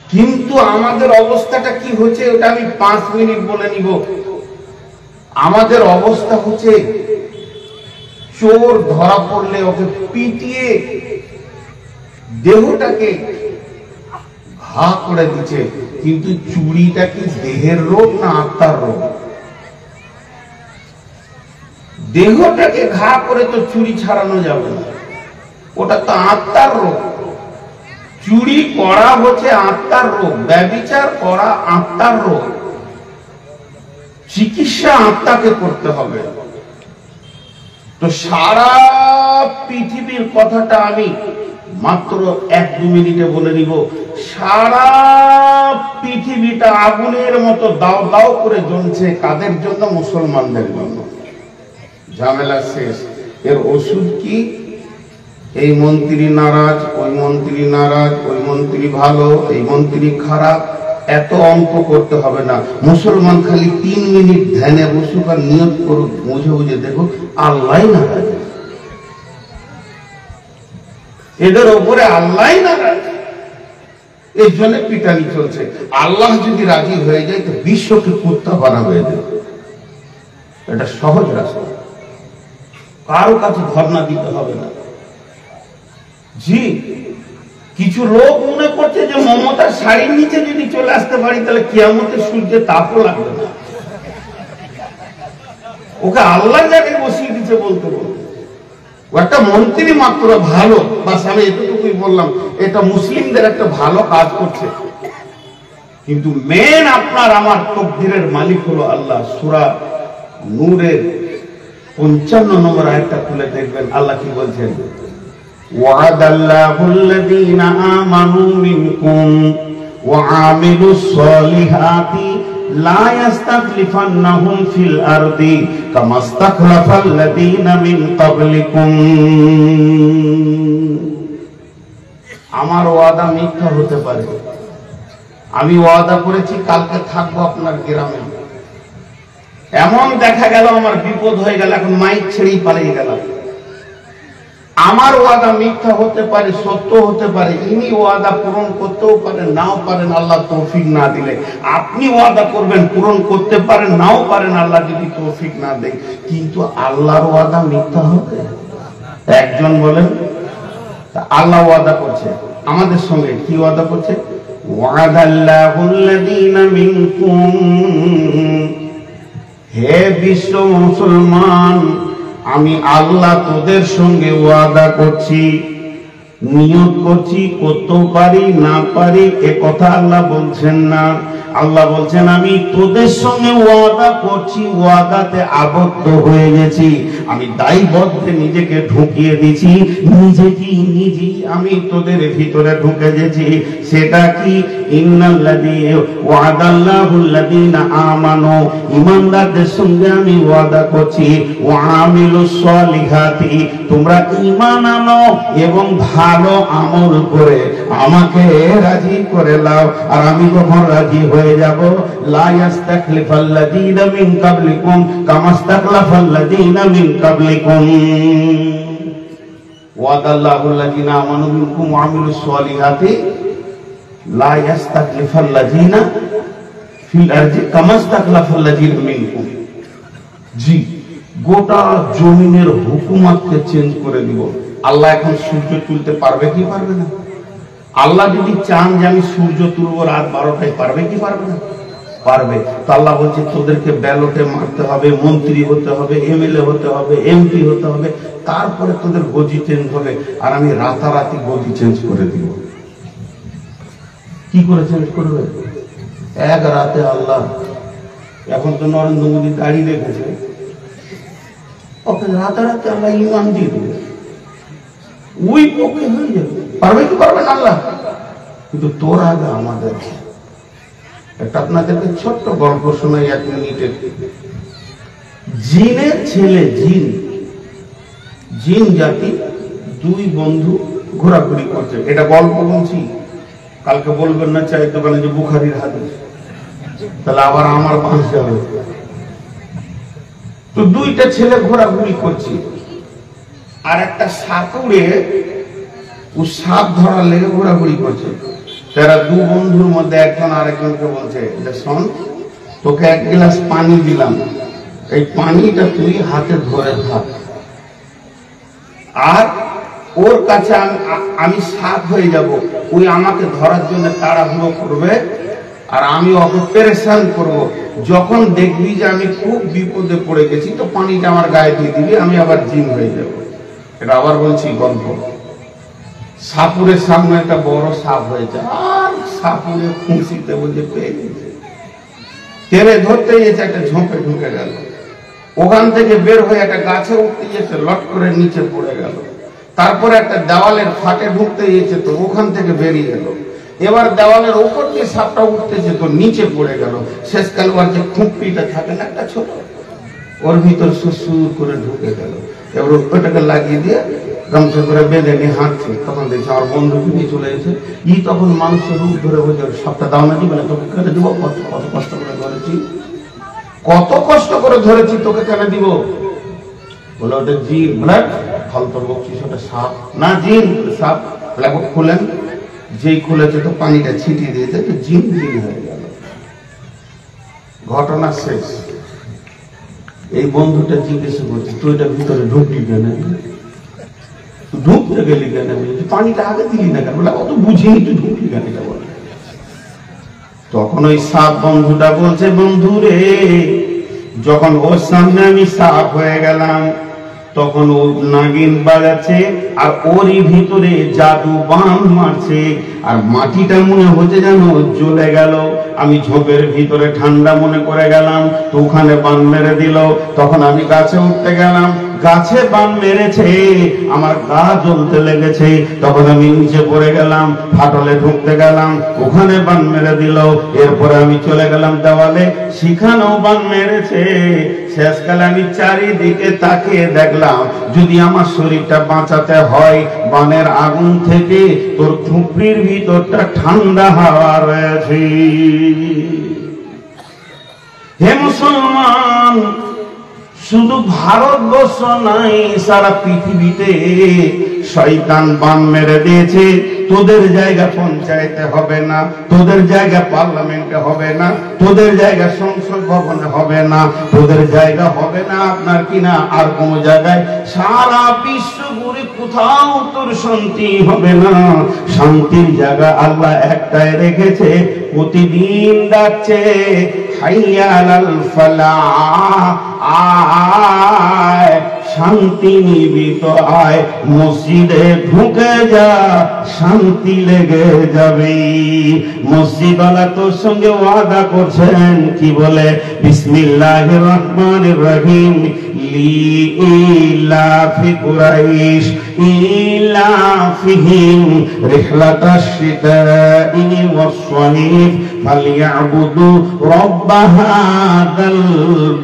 কিন্তু আমাদের অবস্থাটা কি হচ্ছে ওটা আমি 5 মিনিট বলে নিব। আমাদের অবস্থা হচ্ছে চোর ধরা পড়লে ওকে পিটিয়ে দেহটাকে ঘা করে দিচ্ছে, কিন্তু চুরিটা কি দেহের রোগ না আত্মার রোগ? দেহটাকে ঘা করে তো চুরি ছাড়ানো যাবে না, ওটা তো আত্মার রোগ। চুরি করা হচ্ছে আত্মার রোগ, ব্যভিচার করা আত্মার রোগ। চিকিৎসা আত্মাকে করতে হবে। তো সারা পৃথিবীর কথাটা আমি মাত্র 1-2 মিনিটে বলে নিব। সারা পৃথিবীটা আগুনের মতো দাও দাও করে জ্বলছে, কাদের জন্য? মুসলমানদের জন্য। ঝামেলা শেষ। এর ওষুধ কি? এই মন্ত্রী নারাজ, ওই মন্ত্রী নারাজ, ওই মন্ত্রী ভালো, এই মন্ত্রী খারাপ, এত অঙ্ক করতে হবে না। মুসলমান খালি 3 মিনিট ধ্যানে বসুক আর নিয়ত করুক, বুঝে বুঝে দেখো আল্লাহ নারাজ, এদের ওপরে আল্লাহ নারাজ। এর জন্য পিটানি চলছে। আল্লাহ যদি রাজি হয়ে যায় তো বিশ্বকে কুত্তা বানাবে এদের। এটা সহজ রাস্তা, কারো কাছে ধর্ণা দিতে হবে না। জি, কিছু লোক মনে করছে যে মমতার শাড়ির নিচে যদি চলে আসতে পারি তাহলে কিয়ামতের সূর্যের তাপও লাগবে না। ওকে আল্লাহ জায়গায় বসিয়ে দিচ্ছে বলতে বলতে। ও একটা মন্ত্রী মাত্র ভালো, বাস আমি এতটুকুই বললাম, এটা মুসলিমদের একটা ভালো কাজ করছে। কিন্তু মেন আপনার আমার তকদিরের মালিক হলো আল্লাহ। সূরা নূরের 55 নম্বর আয়াতটা খুলে দেখবেন আল্লাহ কি বলছেন। ওয়াদাল্লাহু আল্লাযীনা আমানু মিনকুম ওয়া আমিলুস সলিহাতি লা ইস্তাখলিফান্নাহুম ফিল আরদি কামা ইস্তাখলাফাল্লাযীনা মিন ক্বাবলিকুম। আমার ওয়াদা মিথ্যা হতে পারে। আমি ওয়াদা করেছি কালকে থাকবো আপনার গ্রামে, এমন দেখা গেল আমার বিপদ হয়ে গেল, এখন মাইক ছেড়েই পালিয়ে গেলাম। আমার ওয়াদা মিথ্যা হতে পারে, সত্য হতে পারে। ইনি ওয়াদা পূরণ করতেও পারেন, নাও পারেন, আল্লাহ তৌফিক না দিলে। আপনি ওয়াদা করবেন, পূরণ করতে পারেন, নাও পারেন, আল্লাহ যদি তৌফিক না দেয়। কিন্তু আল্লাহর ওয়াদা মিথ্যা হবে? একজন বলেন। আল্লাহ ওয়াদা করছে আমাদের সঙ্গে, কি ওয়াদা করছে? ওয়াদাল্লাহু আল্লাযীনা মিনকুম, হে বিশ্ব মুসলমান, আমি আল্লাহ তোদের সঙ্গে ওয়াদা করছি, নিয়ত করছি, করতেও পারি না পারি এ কথা আল্লাহ বলছেন না। আল্লাহ বলছেন আমি তোদের সঙ্গে ওয়াদা করছি, ওয়াদাতে আবদ্ধ হয়ে গেছি, আমি দায়বদ্ধে নিজেকে ঢুকিয়ে দিছি, নিজেই আমি তোদের ভিতরে ঢুকে গেছি। সেটা কি? ওয়াদাল্লাহুল্লাযীনা আমানু, ঈমানদারদের সঙ্গে আমি ওয়াদা করছি, ওয়া আমিলুস সলিহাতি, তোমরা ঈমান আনো এবং ভালো আমল করে আমাকে রাজি করে নাও। আর আমি যখন রাজি হয়ে যাব, লা ইস্তাখলিফাল্লাযীনা মিন ক্বাবলিকুম কামা ইস্তাখলাফাল্লাযীনা মিন ক্বাবলিকুম। ওয়াদাল্লাহুল্লাযীনা আমানু মিনকুম ওয়া আমিলুস সলিহাতি লা ইস্তাখলিফাল্লাযীনা ফিল আরদি কামা ইস্তাখলাফাল্লাযীনা মিনকুম। জি, গোটা জমিনের হুকুমতকে চেঞ্জ করে দিব। আল্লাহ এখন সূর্য তুলতে পারবে কি পারবে না? আল্লাহ যদি চান যে আমি সূর্য তুলবো রাত 12টায়, পারবে কি পারবে না? পারবে। তো আল্লাহ বলছে তোদেরকে ব্যালটে মারতে হবে, মন্ত্রী হতে হবে, এমএলএ হতে হবে, এমপি হতে হবে, তারপরে তোদের গদি চেঞ্জ হবে। আর আমি রাতারাতি গদি চেঞ্জ করে দিব। কি করে চেঞ্জ করবে? এক রাতে আল্লাহ, এখন তো নরেন্দ্র মোদী দাঁড়িয়ে রেখেছে, ওকে রাতারাতি আল্লাহ ইমান দিয়ে দেবে, ওই পক্ষে হয়ে যাবে। পারবে কি পারবে না আল্লাহ? কিন্তু তোর আগে আমাদের একটা আপনাদেরকে ছোট্ট গল্প শোনাই 1 মিনিটের। জিনের ছেলে, জিন জাতি 2 বন্ধু ঘোরাঘুরি করছে। এটা গল্প বলছি, কালকে বলবেন না চাই দোকানে যে বুখারীর হাদিস, তাহলে আবার আমার ভাষা হবে। তো 2টা ছেলে ঘোরাঘুরি করছে, আর একটা সাপুড়ে ও সাপ ধরার লেগে ঘোরাঘুরি করছে। তারা দু বন্ধুর মধ্যে একজন আরেকজনকে বলছে যে শোন, তোকে এক গ্লাস পানি দিলাম, এই পানিটা তুই হাতে ধরে থাক, আর ওর কাছে আমি সাফ হয়ে যাব, ওই আমাকে ধরার জন্য তাড়াহুড়ো করবে আর আমি ওকে পেরেশান করব। যখন দেখবি যে আমি খুব বিপদে পড়ে গেছি তো পানিটা আমার গায়ে দিয়ে দিবি, আমি আবার জিন হয়ে যাব। এটা আবার বলছি গল্প। সাপুরের সামনে একটা বড় সাপ হয়েছে, আর সাপুরে খুঁচিতে বলছে পেয়ে গেছে, টেনে ধরতে গেছে, একটা ঝোঁপে ঢুকে গেল। ওখান থেকে বের হয়ে একটা গাছে উঠতে গেছে, লট করে নিচে পড়ে গেল। তারপরে একটা দেওয়ালের ফাটে ঢুকতে গেছে, তো ওখান থেকে বেরিয়ে গেল। এবার দেওয়ালের উপর দিয়ে সাপটা উঠতেছে, তো নিচে পড়ে গেল। শেষকাল ওর যে খুঁপিটা থাকে না একটা ছোট, ওর ভিতর সুসুর করে ঢুকে গেল। এবার ওটাকে লাগিয়ে দিয়ে গামছা করে বেঁধে নিয়ে হাঁটছে। তখন দেখছে আমার বন্ধুকে নিয়ে চলে এসে তখন মানুষের রূপ ধরে বলছে সাপটা দাও না দিবে না, তোকে কেটে দিব, কত কষ্ট করে ধরেছি, কত কষ্ট করে ধরেছি, তোকে কেন দিব? বলে ওটা জিন। বলে ফালতু বকছিস, ওটা সাপ না জিন। সাপ খুলেন, যেই খুলেছে তো পানিটা ছিটিয়ে দিয়েছে, তো জিন জিন হয়ে গেল। ঘটনা শেষ। এই বন্ধুটা জিজ্ঞেস করছে তুই এটা ভিতরে ঢুকলি কেন, ঢুকতে গেলি কেন, পানিটা আগে দিলি না কেন? বলে অত বুঝিনি, তুই ঢুকলি কেন এটা বলে। তখন ওই সাপ বন্ধুটা বলছে বন্ধু রে, যখন ওর সামনে আমি সাপ হয়ে গেলাম তখন ও নাগিন বাজাচ্ছে আর ওরই ভিতরে জাদু বান মারছে, আর মাটিটা মনে হচ্ছে যেন জ্বলে গেল। আমি ঝোপের ভিতরে ঠান্ডা মনে করে গেলাম, তো ওখানে বান মেরে দিল। তখন আমি গাছে উঠতে গেলাম, গাছে বান মেরেছে, আমার গা জ্বলতে লেগেছে। তখন আমি নিচে পড়ে গেলাম, ফাটলে ঢুকতে গেলাম, ওখানে বান মেরে দিল। এরপরে আমি চলে গেলাম দেওয়ালে, সেখানেও বান মেরেছে। শেষকালে আমি চারিদিকে তাকিয়ে দেখলাম, যদি আমার শরীরটা বাঁচাতে হয় বানের আগুন থেকে, তোর খুপড়ির ভিতরটা ঠান্ডা হাওয়া রয়েছে। হে মুসলমান, শুধু ভারতবর্ষ নাই, সারা পৃথিবীতে শয়তান বান মেরে দিয়েছে। তোদের জায়গা পঞ্চায়েতে হবে না, তোদের জায়গা পার্লামেন্টে হবে না, তোদের জায়গা সংসদ ভবনে হবে না, তোদের জায়গা হবে না আপনার কিনা আর কোন জায়গায়। সারা বিশ্ব ঘুরে কোথাও তোর শান্তি হবে না। শান্তির জায়গা আল্লাহ একটাই রেখেছে, প্রতিদিন ডাকছে হাইয়া আলাল ফালাহ, আয় শান্তি নিবিত আয়, মসজিদে ঢুকে যা, শান্তি লেগে যাবে। মসজিদওয়ালা তোর সঙ্গে ওয়াদা করছেন, কি বলে? বিসমিল্লাহির রহমানির রহিম, লিইলাফি কুরাইশ ইলাফিহিম রিহলাতাশ শিতাই ওয়াস সাইফ ফালিয়াবুদু রাব্ব হাযাল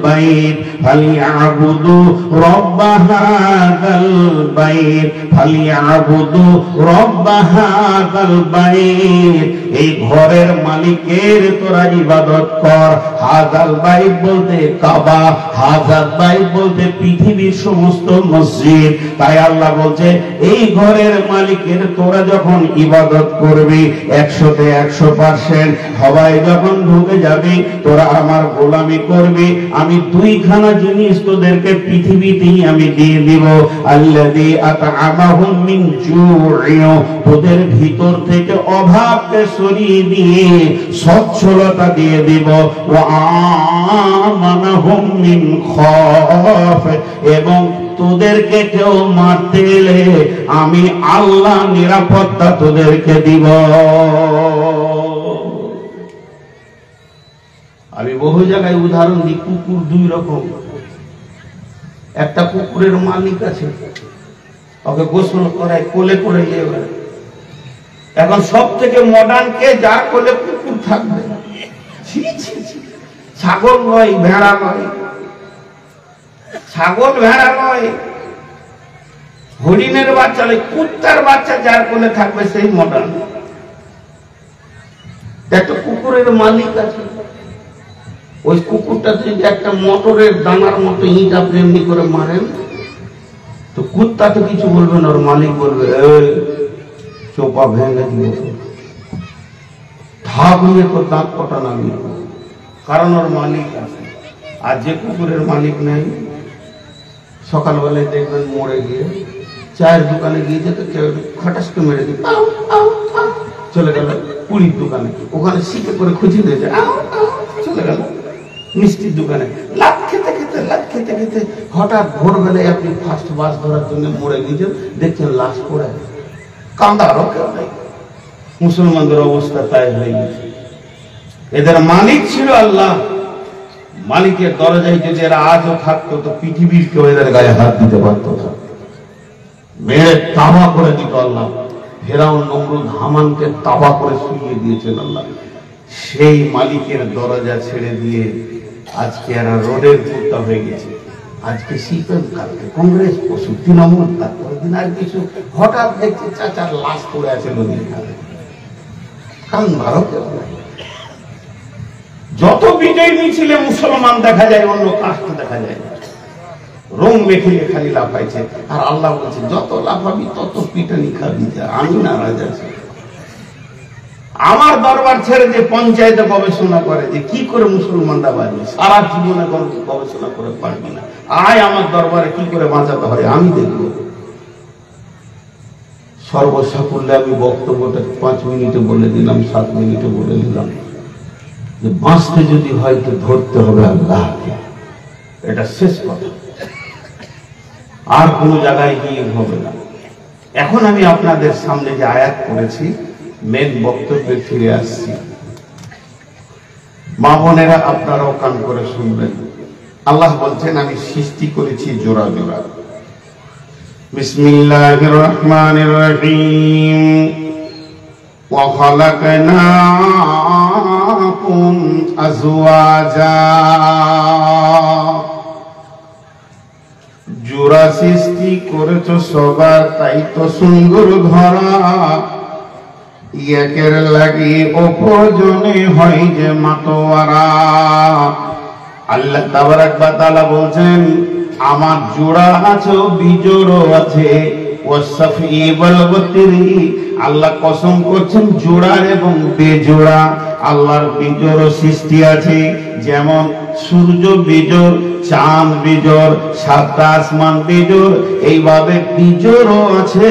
বাইত ফালিয়াবুদু রাব্ব হাযাল বাইত ফালিয়াবুদু রাব্ব হাযাল বাইত। এই ঘরের মালিকের তোরা ইবাদত কর। হাযাল বাইত বলতে কাবা, হাযাল বাইত বলতে পৃথিবীর সমস্ত মসজিদ। তাই আল্লাহ বলছে এই ঘরের মালিকের তোরা যখন ইবাদত করবি 100-তে 100%, সবাই যখন ঢুকে যাবি তোরা আমার গোলামি করবি, আমি দুইখানা জিনিস তোদেরকে পৃথিবীতেই আমি দিয়ে দিব। আল্লাযী আত'আমাহুম মিন জু'ইন, তোদের ভিতর থেকে অভাবকে সরিয়ে দিয়ে সচ্ছলতা দিয়ে দিব। ওয়া আমানাহুম মিন খাউফ, এবং তোদেরকে কেউ মারতে এলে আমি আল্লাহ নিরাপত্তা তোদেরকে দিব। আমি বহু জায়গায় উদাহরণ দিই, কুকুর দুই রকম। একটা কুকুরের মালিক আছে, ওকে গোসল করায়, কোলে করে নিয়ে বেড়ায়। এখন সব থেকে মডার্ন কে? যার কোলে কুকুর থাকবে। ছাগল নয়, ভেড়া নয়, ছাগল ভেড়া নয়, হরিণের বাচ্চা নয়, কুত্তার বাচ্চা যার কোলে থাকবে সেই মডার্ন। একটা কুকুরের মালিক আছে, ওই কুকুরটা যদি একটা মোটরের দানার মতো ইট আপনি এমনি করে মারেন তো কুত্তা তো কিছু বলবে না, ওর মালিক বলবে চোপা ভেঙে দিল। ভাবিয়ে তো দাঁত কটা নামিয়ে, কারণ ওর মালিক আছে। আর যে কুকুরের মালিক নেই, সকালবেলায় দেখবেন মরে গিয়ে চায়ের দোকানে গিয়ে যেত, কেউ খটাসকে মেরে দিয়ে চলে গেল পুরীর দোকানে, ওখানে শিখে করে খুঁজে দিয়েছে, চলে গেল মিষ্টির দোকানে। লাত খেতে খেতে হঠাৎ ভোরবেলায় আপনি ফার্স্ট বাস ধরার জন্য মরে গিয়েছেন, দেখছেন লাশ পড়ে, কান্দারও কেউ নেই। মুসলমানদের অবস্থা তাই হয়ে গেছে। এদের মালিক ছিল আল্লাহ। মালিকের দরজায় যদি এরা আজও থাকতো, তো পৃথিবীর কেউ এদের গায়ে হাত দিতে পারত না, মেরে তাবা করে দিত আল্লাহ। ফেরাউন, নমরুদ, হামানকে তাবা করে শুইয়ে দিয়েছেন আল্লাহ। সেই মালিকের দরজা ছেড়ে দিয়ে আজকে এরা রোডের কুত্তা হয়ে গেছে। আজকে সিপিএম, কালকে কংগ্রেস, পশু তৃণমূল, তারপরে দিন আর কিছু। হঠাৎ দেখছি চাচার লাশ পড়ে আছে নদীর ধারে, কারণ ভারতে যত বিজয় মিছিলে মুসলমান দেখা যায়, অন্য কাস্ট দেখা যায়, রং মেখে খালি লাফাইছে। আর আল্লাহ বলছে যত লাফাবি তত পিটানি খাবি, আমি নারাজ আছি। আমার দরবার ছেড়ে যে পঞ্চায়েতে গবেষণা করে যে কি করে মুসলমানরা বাঁচবে, সারা জীবনে গবেষণা করে পারবি না। আয় আমার দরবারে কি করে বাঁচাতে হয় আমি দেখব। সর্বসাকুল্যে আমি বক্তব্যটা 5 মিনিটে বলে দিলাম, 7 মিনিটে বলে দিলাম যে বাঁচতে যদি হয় তো ধরতে হবে আল্লাহকে। এটা শেষ কথা, আর কোন জায়গায় গিয়ে হবে না। এখন আমি আপনাদের সামনে যে আয়াত করেছি, মেন বক্তব্যে ফিরে আসছি। মা বোনেরা আপনারাও কান করে শুনবেন। আল্লাহ বলছেন আমি সৃষ্টি করেছি জোড়া জোড়া। বিসমিল্লাহির রহমানির রহিম। ওয়া খালাকনাকুম আজওয়াজা। জোড়া সৃষ্টি করেছ সবার, তাই তো সুন্দর ধরা। একের লাগি অপরজনে হয় যে মাতোয়ারা। আল্লাহ তাবারাক ওয়া তাআলা বলছেন আমার জোড়া আছে, বিজোড়ও আছে। ওয়াসফি ওয়াল ওয়াতরি, আল্লাহ কসম করছেন জোড়ার এবং বেজোড়া। আল্লাহর বিজোড় সৃষ্টি আছে, যেমন সূর্য বিজোড়, চাঁদ বিজোড়, সাত আসমান বিজোড়, এইভাবে বিজোড়ও আছে।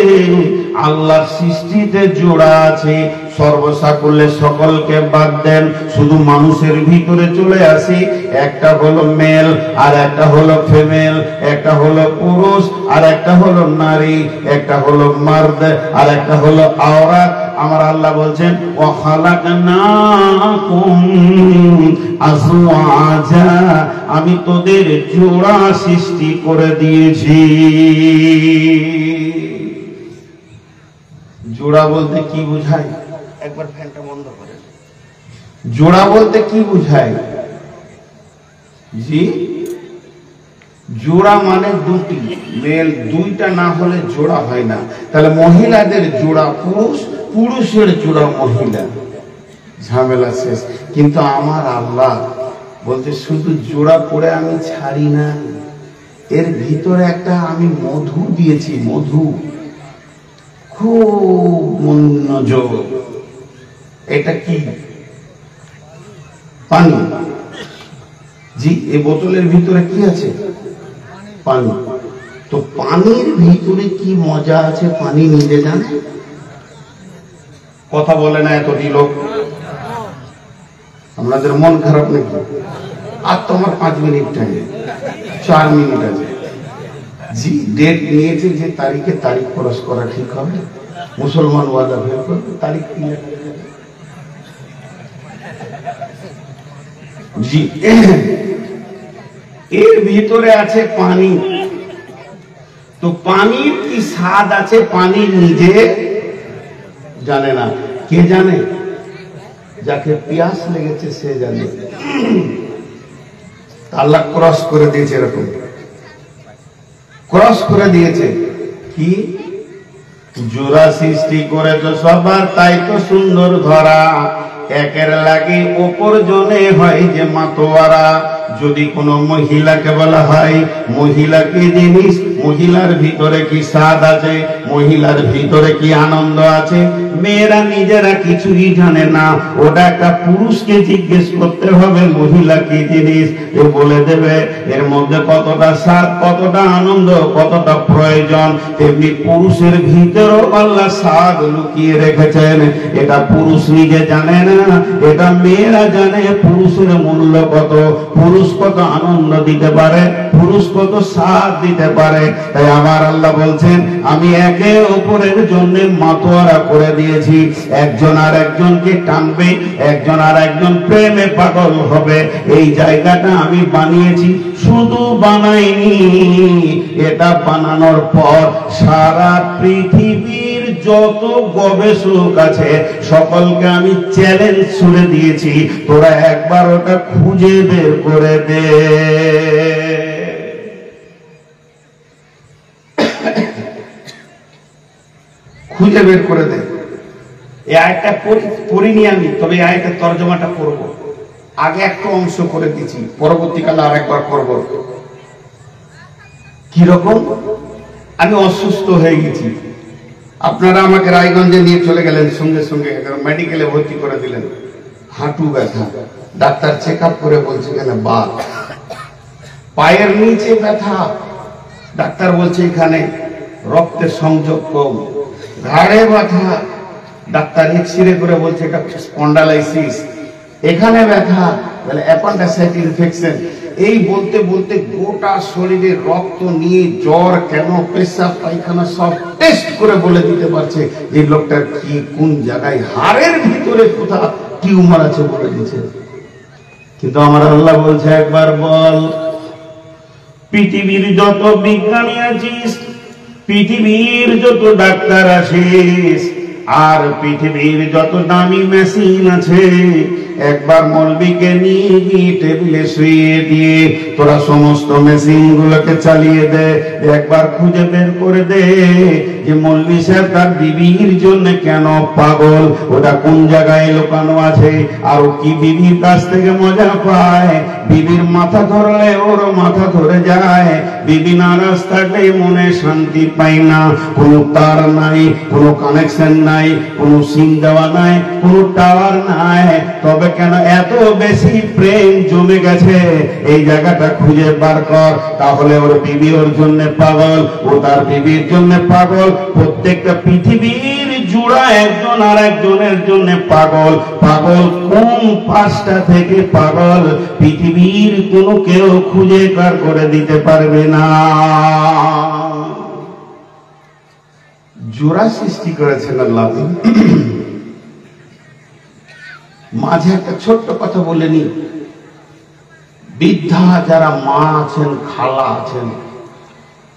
আল্লাহর সৃষ্টিতে জোড়া আছে। সর্বসাকুল্যে সকলকে বাদ দেন, শুধু মানুষের ভিতরে চলে আসি। একটা হলো মেল আর একটা হলো ফিমেল, একটা হলো পুরুষ আর একটা হলো নারী, একটা হলো মার্দ আর একটা হলো আওরাত। আমার আল্লাহ বলছেন ওয়া খালাকনাকুম আজওয়াজা, আমি তোদের জোড়া সৃষ্টি করে দিয়েছি। জোড়া বলতে কি বুঝায়? একবার ফ্যানটা বন্ধ করে। জোড়া বলতে কি বুঝায়? জি, জোড়া মানে দুটি, মেল দুইটা না হলে জোড়া হয় না। তাহলে মহিলাদের জোড়া পুরুষ, পুরুষের জোড়া মহিলা, ঝামেলা শেষ। কিন্তু আমার আল্লাহ বলতে শুধু জোড়া করে আমি ছাড়ি না, এর ভিতরে একটা আমি মধু দিয়েছি। মধু খুব মনোযোগ। এটা কি? পানি। জি, এই বোতলের ভিতরে কি আছে? পানি। তো পানির ভিতরে কি মজা আছে পানি নিজে জানে? কথা বলে না এতটি লোক। আপনাদের মন খারাপ নাকি? আর তোমার 5 মিনিট টাইম, 4 মিনিট আছে। জি, ডেট নিয়েছে যে তারিখে তারিখ খরচ করা ঠিক হবে। মুসলমান ওয়াদা বের করবে, তারিখ কি লেখা যাবে? জি, এর ভিতরে আছে পানি। তো পানির কি স্বাদ আছে পানি নিজে জানে না। কে জানে? যাকে পিয়াস লেগেছে সে জানে। আল্লাহ ক্রস করে দিয়েছে, এরকম ক্রস করে দিয়েছে। কি জোড়া সৃষ্টি করেছ সবার, তাই তো সুন্দর ধরা। একের লাগে অপর জনে হয় যে মাতোয়ারা। যদি কোনো মহিলাকে বলা হয় মহিলা কি জিনিস, মহিলার ভিতরে কি স্বাদ আছে, মহিলার ভিতরে কি আনন্দ আছে, মেয়েরা নিজেরা কিছুই জানে না। ওটা একটা পুরুষকে জিজ্ঞেস করতে হবে মহিলা কি জিনিস, এ বলে দেবে এর মধ্যে কতটা স্বাদ, কতটা আনন্দ, কতটা প্রয়োজন। তেমনি পুরুষের ভিতরেও আল্লাহ স্বাদ লুকিয়ে রেখেছেন। এটা পুরুষ নিজে জানে না, এটা মেয়েরা জানে। পুরুষের মূল্য কত, পুরুষ কত আনন্দ দিতে পারে, পুরুষ কত স্বাদ দিতে পারে। তাই আমার আল্লাহ বলছেন, আমি একে অপরের জন্য মাতোয়ারা করে দিয়েছি। একজন আর একজনকে টানবে, একজন আর একজন প্রেমে পাগল হবে। এই জায়গাটা আমি বানিয়েছি, শুধু বানাইনি, এটা বানানোর পর সারা পৃথিবীর যত গবেষক আছে সকলকে আমি চ্যালেঞ্জ ছুড়ে দিয়েছি, তোরা একবার ওটা খুঁজে বের করে দে। খুঁজে বের করে দে। এই আয়াতটা পড়িনি আমি, তবে এই আয়াতের তর্জমাটা পড়ব। আগে একটা অংশ করে দিয়েছি, পরবর্তীকালে আরেকবার করব। কিরকম? আমি অসুস্থ হয়ে গেছি, আপনারা আমাকে রায়গঞ্জে নিয়ে চলে গেলেন, সঙ্গে সঙ্গে মেডিকেলে ভর্তি করে দিলেন। হাঁটু ব্যথা, ডাক্তার চেক আপ করে বলছে এখানে বাত। পায়ের নিচে ব্যথা, ডাক্তার বলছে এখানে রক্তের সংযোগ কম। ঘাড়ে ব্যথা, ডাক্তার এক্সরে করে বলছে এটা স্পন্ডালাইসিস। এখানে ব্যথা, বলে অ্যাপেন্ডিসাইটিস ইনফেকশন। এই বলতে বলতে গোটা শরীরে রক্ত নিয়ে জ্বর কেন, পেশাব পায়খানা সব টেস্ট করে বলে দিতে পারছে এই লোকটার কি কোন জায়গায় হাড়ের ভিতরে কোথাও টিউমার আছে বলে দিচ্ছে। কিন্তু আমার আল্লাহ বলছে একবার বল, পৃথিবীর যত বিজ্ঞানী আছিস, পৃথিবীর যত ডাক্তার আছিস, আর পৃথিবীর যত দামি মেশিন আছে, একবার মৌলবীকে নিয়ে গিয়ে টেবিলে শুয়ে দিয়ে তোরা সমস্ত মেশিন গুলোকে চালিয়ে দে। একবার খুঁজে বের করে দে যে মৌলবী সাহেব তার বিবির জন্য কেন পাগল, ওটা কোন জায়গায় লুকানো আছে, আর ও কি বিবির কাছ থেকে মজা পায়। বিবির মাথা ধরলে ওর মাথা ধরে যায়, বিবি নারাজ থাকলে মনে শান্তি পায় না। কোনো তার নাই, কোনো কানেকশন নাই, কোনো সিম দেওয়া নাই, কোনো টাওয়ার নাই, তবে কেন এত বেশি প্রেম জমে গেছে, এই জায়গাটা খুঁজে বার কর। তাহলে ওর বিবি ওর জন্য পাগল, ও তার বিবির জন্য পাগল। প্রত্যেকটা পৃথিবীর জুড়া একজন আর একজনের জন্য পাগল। পাগল কোন পাঁচটা থেকে পাগল, পৃথিবীর কোনো কেউ খুঁজে বার করে দিতে পারবে না। জোড়া সৃষ্টি করেছেন আল্লাহ। মাঝে একটা ছোট্ট কথা বলে নি, বৃদ্ধা যারা মা আছেন, খালা আছেন,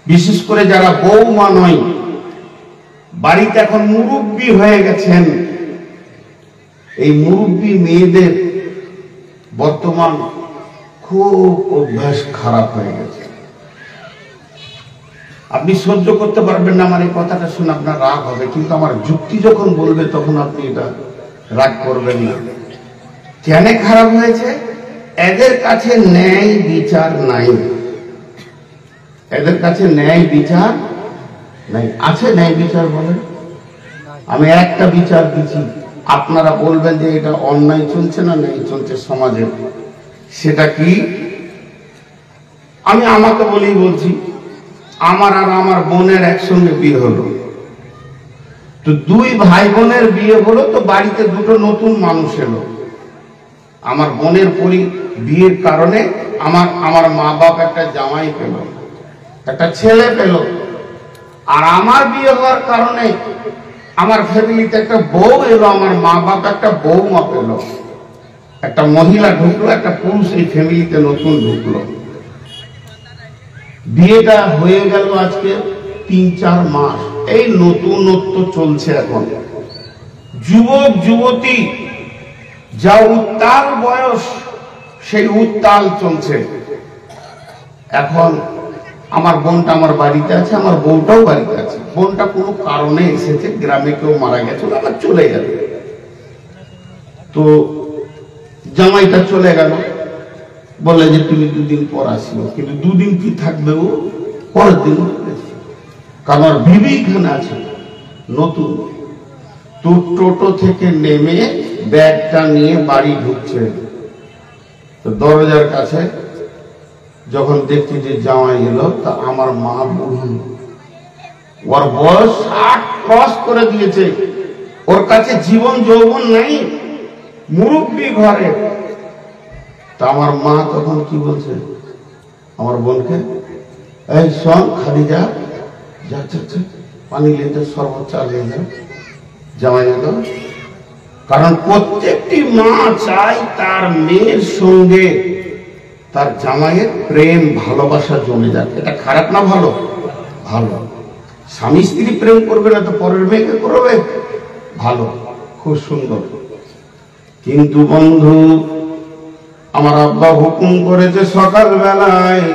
বিশেষ করে যারা বৌমা নয়, বাড়িতে এখন মুরব্বী হয়ে গেছেন, এই মুরব্বী মেয়েদের বর্তমান খুব অভ্যাস খারাপ হয়ে গেছে। আপনি সহ্য করতে পারবেন না আমার এই কথাটা শুনে, আপনার রাগ হবে, কিন্তু আমার যুক্তি যখন বলবে তখন আপনি এটা রাগ করবেন না। কেন খারাপ হয়েছে? এদের কাছে ন্যায় বিচার নাই, এদের কাছে ন্যায় বিচার নাই। আছে ন্যায় বিচার বলেন? আমি একটা বিচার দিচ্ছি, আপনারা বলবেন যে এটা অন্যায় চলছে না ন্যায় চলছে সমাজে। সেটা কি? আমি আমাকে বলেই বলছি, আমার আর আমার বোনের একসঙ্গে বিয়ে হলো, তো দুই ভাই বোনের বিয়ে হলো, তো বাড়িতে দুটো নতুন মানুষ এলো। আমার বোনের বিয়ের কারণে আমার মা বাপ একটা জামাই পেল, একটা ছেলে পেল। আর আমার বিয়ে হওয়ার কারণে আমার ফ্যামিলিতে একটা বউ এলো, আমার মা বাপ একটা বৌমা পেল। একটা মহিলা ঢুকলো, একটা পুরুষ এই ফ্যামিলিতে নতুন ঢুকলো। বিয়েটা হয়ে গেল আজকে ৩-৪ মাস, এই নতুনত্ব চলছে। এখন যুবক যুবতী যা উত্তাল বয়স, সেই উত্তাল চলছে। এখন আমার বোনটা আমার বাড়িতে আছে, আমার বউটাও বাড়িতে আছে। বোনটা কোনো কারণে এসেছে, গ্রামে কেউ মারা গেছে, আবার চলে যাবে। তো জামাইটা চলে গেল, বললে যে তুমি 2 দিন পর আসিও। কিন্তু 2 দিন কি থাকবে, ও পরের দিন কারণ বিবি এখানে আছে নতুন। তো টোটো থেকে নেমে ব্যাগটা নিয়ে বাড়ি ঢুকছে, তো দরজার কাছে যখন দেখছি যে জামাই এলো, তা আমার মা বুড়ি, ওর বয়স 60 ক্রস করে দিয়েছে, ওর কাছে জীবন যৌবন নাই, মুরব্বী ঘরে। তা আমার মা তখন কি বলছে আমার বোনকে, এই শোন, খালি যা যা পানি নিতে শরবত চালিয়ে যা, জামাই এলো। কারণ প্রত্যেকটি মা চাই তার মেয়ের সঙ্গে তার জামাইয়ের প্রেম ভালোবাসা জমে যাক। এটা খারাপ না ভালো? ভালো। স্বামী স্ত্রী প্রেম করবে না তো পরের মেয়েকে করবে? ভালো, খুব সুন্দর। কিন্তু বন্ধু, আমার আব্বা হুকুম করেছে সকাল বেলায়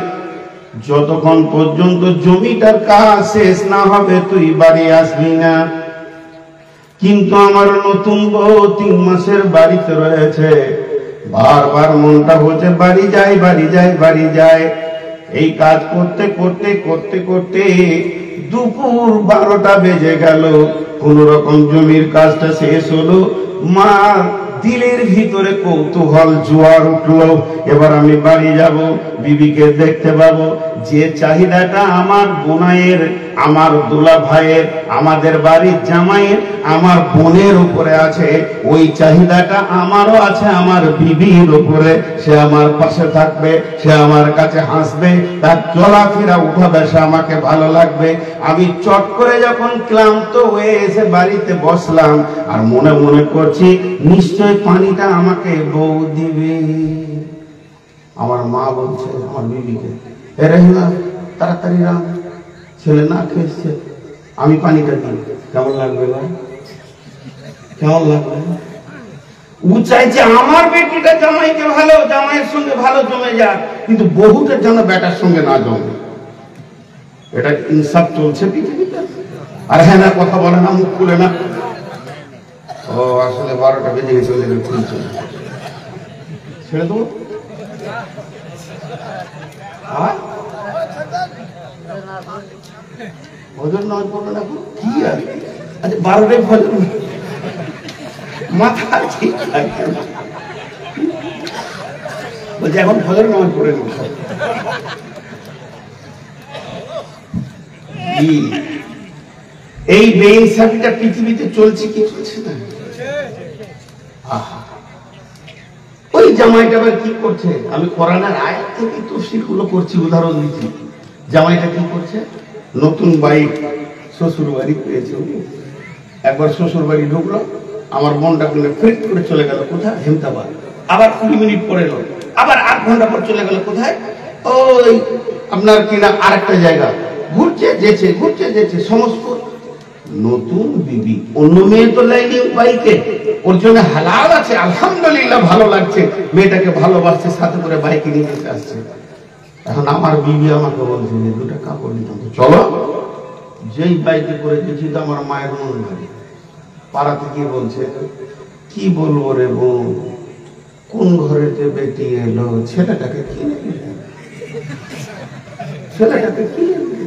যতক্ষণ পর্যন্ত জমিটার কাজ শেষ না হবে তুই বাড়ি আসবি না। কিন্তু আমার নতুন বউ 3 মাসের বাড়িতে রয়েছে, বারবার মনটা বলছে বাড়ি যাই বাড়ি যাই বাড়ি যাই। এই কাজ করতে করতে করতে করতে দুপুর 12টা বেজে গেল, কোন রকম জমির কাজটা শেষ হলো। মা দিলের ভিতরে কৌতূহল জোয়ার উঠলো, এবার আমি বাড়ি যাব, বিবিকে দেখতে পাবো। যে চাহিদাটা আমার বোনাইয়ের, আমার দুলা ভাইয়ের, আমাদের বাড়ির জামাইয়ের, আমার বোনের উপরে আছে, ওই চাহিদাটা আমারও আছে আমার বিবির উপরে। সে আমার পাশে থাকবে, সে আমার কাছে হাসবে, তার চলাফেরা উঠা বসা আমাকে ভালো লাগবে। আমি চট করে যখন ক্লান্ত হয়ে এসে বাড়িতে বসলাম, আর মনে মনে করছি নিশ্চয় পানিটা আমাকে বউ দিবে। আমার মা বলছে আমার বিবিকে, এ রহিমা তাড়াতাড়ি রাম, ছেলে না খেয়েছে, আমি পানিটা দিই। কেমন লাগবে ভাই? কেমন লাগবে? ও চাইছে আমার বেটিটা জামাইকে ভালো, জামাইয়ের সঙ্গে ভালো জমে যাক, কিন্তু বহুটার জন্য বেটার সঙ্গে না জমে। এটা ইনসাফ চলছে পৃথিবীতে? আর হ্যাঁ না কথা বলে না, মুখ খুলে না। ও আসলে 12টা বেজে গেছে, খুলছে, ছেড়ে দেবো। ফজর নামাজ পড়বে না কি আর? আচ্ছা 12টায় ফজর, মাথা ঠিক থাকে বলছে এখন ফজর নামাজ পড়ে নেব। এই বেইনসাফিটা পৃথিবীতে চলছে কি চলছে না? ওই জামাইটা আবার কি করছে? আমি কোরআনের আয়াত থেকে তফসিরগুলো করছি, উদাহরণ দিচ্ছি। জামাইটা কি করছে? নতুন বাইক শ্বশুর বাড়ি পেয়েছে, একবার শ্বশুর বাড়ি ঢুকলো, আমার মনটা করলে ফ্রেট করে চলে গেল কোথায়? হেমতাবাদ। আবার 20 মিনিট পরে এলো, আবার 8 ঘন্টা পর চলে গেল কোথায়? ওই আপনার কিনা আরেকটা জায়গা। ঘুরছে যেছে, ঘুরছে যেছে, সমস্ত নতুন বিবি। অন্য মেয়ে তো লাইনি বাইকে, ওর জন্য হালাল আছে, আলহামদুলিল্লাহ ভালো লাগছে, মেয়েটাকে ভালোবাসছে, সাথে করে বাইকে নিয়ে যেতে আসছে। এখন আমার বিবি আমাকে বলছে যে 2টা কাপড় নিতাম, চলো। যেই বাইকে করে গেছি তো আমার মায়ের মন ভারী। পাড়াতে গিয়ে বলছে, কি বলবো রে বোন, কোন ঘরেতে বেটি এলো, ছেলেটাকে কিনে দিলে, ছেলেটাকে কিনে দিলে।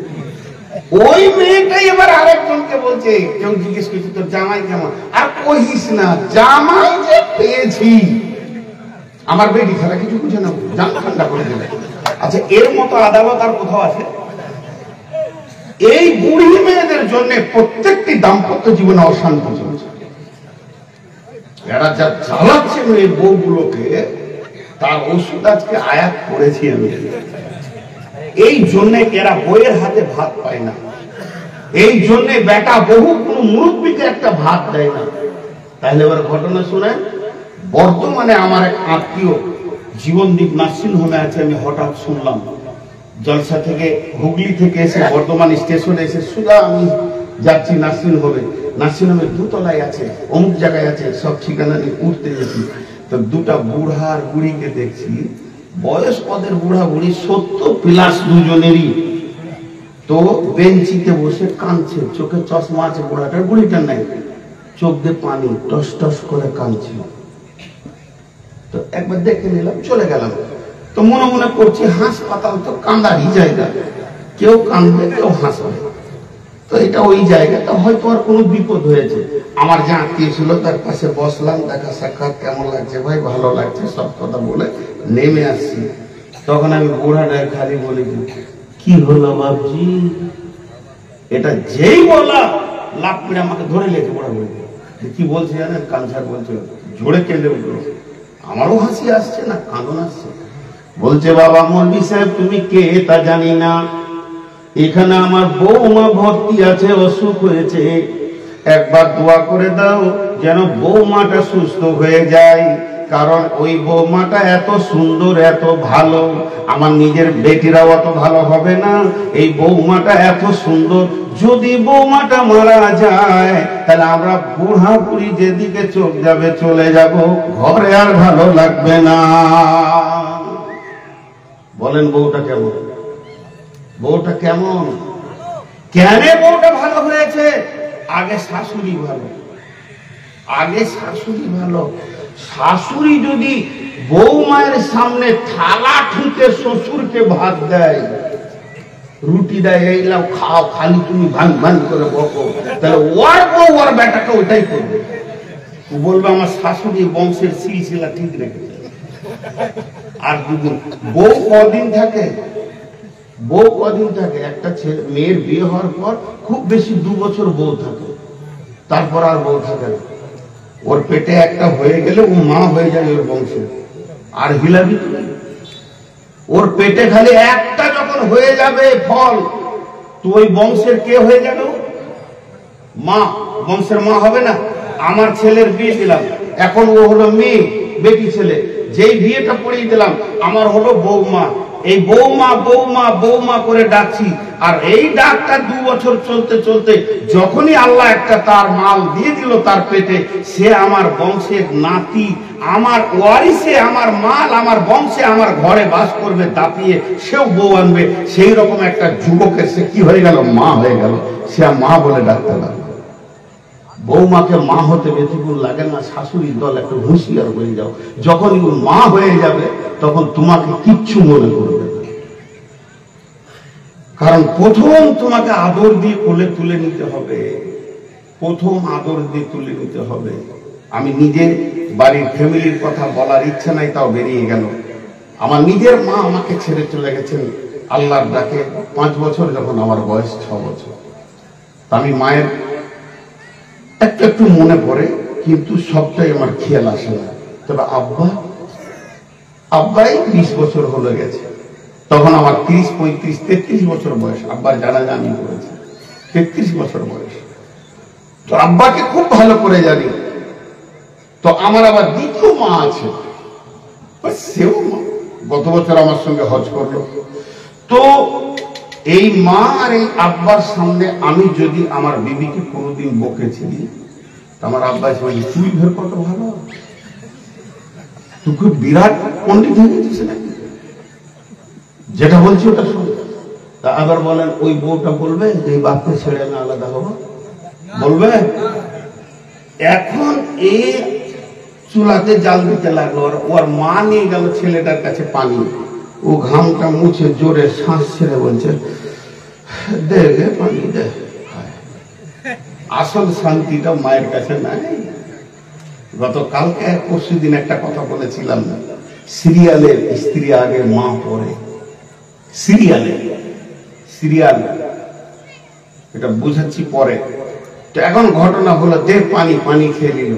ওই মেয়েটাই এবার আরেকজনকে বলছে, কেউ জিজ্ঞেস করছে তোর জামাই কেমন? আর কহিস না, জামাই যে পেয়েছি, আমার বেটি ছাড়া কিছু বুঝে না, জান ঠান্ডা করে দেবে। আচ্ছা, এর মতো আদালত আর কোথাও আছে? এই বুড়ি মেয়েদের জন্য প্রত্যেকটি দাম্পত্য জীবনে অশান্তি চলছে। এরা যা জ্বালাচ্ছে মেয়ে বউগুলোকে, তার ওষুধ আজকে আয়াত করেছি আমি। এই জন্য এরা বইয়ের হাতে ভাত পায় না, এই জন্য বেটা বহু কোন মুরব্বীকে একটা ভাত দেয় না। তাহলে এবার ঘটনা শুনেন। বর্তমানে আমার এক আত্মীয় জীবনদীপ নার্সিং হোমে আছে, আমি হঠাৎ শুনলাম জলসা থেকে, হুগলি থেকে এসে বর্ধমান স্টেশনে এসে সোজা আমি যাচ্ছি নার্সিং হোমে। নার্সিং হোমের 2 তলায় আছে, অমুক জায়গায় আছে, সব ঠিকানা নিয়ে উঠতে গেছি। তো 2টা বুড়া আর বুড়িকে দেখছি, বয়স ওদের বুড়া বুড়ি 70+ দুজনেরই। তো বেঞ্চিতে বসে কাঁদছে, চোখে চশমা আছে বুড়াটার, বুড়িটার নাই, চোখ দিয়ে পানি টস টস করে কাঁদছে। তো একবার দেখে নিলাম, চলে গেলাম। তো মনে মনে করছি হাসপাতাল তো কান্দারই জায়গা, কেউ কাঁদবে কেউ হাসবে। তো এটা ওই জায়গাটা হয়তো আর কোনো বিপদ হয়েছে। আমার যে আত্মীয় ছিল তার পাশে বসলাম, দেখা সাক্ষাৎ, কেমন লাগছে ভাই, ভালো লাগছে, সব কথা বলে নেমে আসছি। তখন আমি বুড়াটাকে খালি বলি, কি হলো বাবজি? এটা যেই বলা লাভ করে আমাকে ধরে লেখে বুড়া বলে, কি বলছে জানেন? কানসার বলছে, ঝোড়ে কেঁদে উঠলো। আমারও হাসি আসছে না কাঁদন আসছে। বলছে, বাবা মৌলভী সাহেব তুমি কে তা জানি না, এখানে আমার বৌমা ভর্তি আছে, অসুখ হয়েছে, একবার দোয়া করে দাও যেন বৌমাটা সুস্থ হয়ে যায়, কারণ ওই বৌমাটা এত সুন্দর, এত ভালো, আমার নিজের বেটিরাও অত ভালো হবে না, এই বৌমাটা এত সুন্দর, যদি বৌমাটা মারা যায় তাহলে আমরা বুড়া বুড়ি যেদিকে চোখ যাবে চলে যাব, ঘরে আর ভালো লাগবে না। বলেন বউটা কেমন? বউটা কেমন? কেন বউটা ভালো হয়েছে? আগে শাশুড়ি ভালো, আগে শাশুড়ি ভালো। শাশুড়ি যদি বৌমায়ের সামনে থালা ঠুকে শ্বশুরকে ভাত দেয়, রুটি দেয়, এই লাও খাও, খালি তুমি ভাঙ ভাঙ করে বকো, তাহলে ওর বউ ওর বেটাকে ওইটাই করবে। ও বলবে আমার শাশুড়ি বংশের সিলসিলা ঠিক রেখেছে। আর দুদিন বউ কদিন থাকে? বউ কদিন থাকে? একটা ছেলে মেয়ের বিয়ে হওয়ার পর খুব বেশি 2 বছর বউ থাকে, তারপর আর বউ থাকে না। ওর পেটে একটা হয়ে গেলে ও মা হয়ে যায় ওর বংশে, আর হিলাবি। ওর পেটে খালি একটা যখন হয়ে যাবে ফল, তো ওই বংশের কে হয়ে যাবে? মা, বংশের মা হবে না? আমার ছেলের বিয়ে দিলাম, এখন ও হলো মেয়ে, বেটি ছেলে, যেই বিয়েটা পড়িয়ে দিলাম আমার হলো বৌমা। এই বৌমা বৌমা বৌমা করে ডাকছি, আর এই ডাকটা 2 বছর চলতে চলতে যখনই আল্লাহ একটা তার মাল দিয়ে দিল তার পেটে, সে আমার বংশের নাতি, আমার ওয়ারিসে, আমার মাল, আমার বংশে, আমার ঘরে বাস করবে দাপিয়ে, সেও বউ আনবে। সেই রকম একটা যুবকের সে কি হয়ে গেল? মা হয়ে গেল। সে মা বলে ডাকতে লাগলো। বৌমাকে মা হতে বেশিক্ষণ লাগে না, শাশুড়ির দল একটু হুঁশিয়ার হয়ে যাও, যখনই ও মা হয়ে যাবে তখন তোমাকে কিচ্ছু মনে করবে না, কারণ প্রথম তোমাকে আদর দিয়ে কোলে তুলে নিতে হবে, প্রথম আদর দিয়ে তুলে নিতে হবে। আমি নিজের বাড়ির ফ্যামিলির কথা বলার ইচ্ছা নাই, তাও বেরিয়ে গেল। আমার নিজের মা আমাকে ছেড়ে চলে গেছেন আল্লাহর ডাকে 5 বছর, যখন আমার বয়স 6 বছর। আমি মায়ের একটু একটু মনে পড়ে, কিন্তু সবটাই আমার খেয়াল আসে না। তবে আব্বাই 20 বছর হয়ে গেছে, তখন আমার 30, 35, 33 বছর বয়স। আব্বার জানাজা আমি করেছি, 33 বছর বয়স। তো আব্বাকে খুব ভালো করে জানি। তো আমার আবার দ্বিতীয় মা আছে, সেও গত বছর আমার সঙ্গে হজ করলো। তো এই মা আর এই আব্বার সামনে আমি যদি আমার বিবিকে কোনোদিন বকেছি, আমার আব্বা এসে বলি, তুই ভের কত ভালো, তুই খুব বিরাট পণ্ডিত হয়ে গেছিস নাকি, যেটা বলছি ওটা শুনে। তা আবার বলেন, ওই বউটা বলবে যে এই বাপকে ছেড়ে না আলাদা হবো? বলবে? এখন এই চুলাতে জাল দিতে লাগলো, ওর মা নিয়ে গেল ছেলেটার কাছে পানি, ও ঘামটা মুছে জোরে শ্বাস ছেড়ে বলছে, দে গে পানি দে। আসল শান্তিটা মায়ের কাছে নাই। গতকালকে পরশুদিন একটা কথা বলেছিলাম, সিরিয়ালের স্ত্রী আগে মা পরে, সিরিয়াল এটা বুঝাচ্ছি পরে। তো এখন ঘটনা হলো, দে পানি, পানি খেয়ে নিল,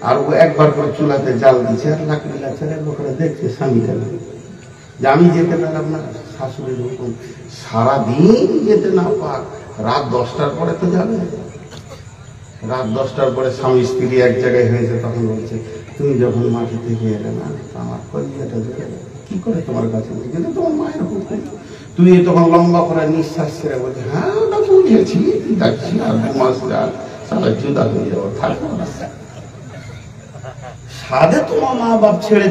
আর ও একবার করে চুলাতে জাল দিচ্ছে, আর লাকড়ি লাগছে, লোকেরা দেখছে স্বামীকে না, যে আমি যেতে পেলাম না, শাশুড়ির হুকুম, সারাদিন যেতে না পাক, রাত 10টার পরে তো যাবে। রাত 10টার পরে স্বামী স্ত্রী এক জায়গায় হয়েছে, তখন বলছে, তুমি যখন মাটি থেকে এলে না, আমার কলিজাটা ধরে কি করে তোমার কাছে, কিন্তু তোমার মায়ের হুকুম। তুই তখন লম্বা করে নিঃশ্বাস ছেড়ে বলছে, হ্যাঁ ওটা বুঝেছি, যাচ্ছি, আর 2 মাস যা, সারা জুদা হয়ে যাবো, থাকবো না। সাধে তোমার মা বাপ ছেড়ে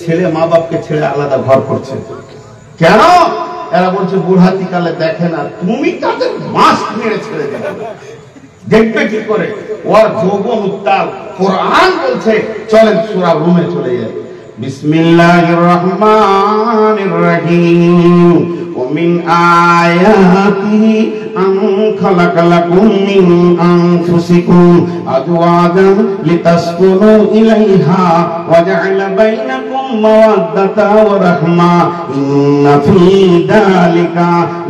ছেলে মা বাপকে ছেড়ে আলাদা ঘর করছে কেন? এরা বলছে বুড়হাতিকালে দেখে না, তুমি তাদের মাস মেরে ছেড়ে দেবে, দেখবে কি করে? ওর যৌবন উত্তাল। কোরআন বলছে, চলেন সূরা রুমে চলে যাই। বিসমিল্লাহির রহমানির রহিম। ওয়া মিন আয়াতিহি আন خلق لكم من أنفسكم أزواجا لتسكنوا إليها وجعل بينكم مودة ورحمة إن في ذلك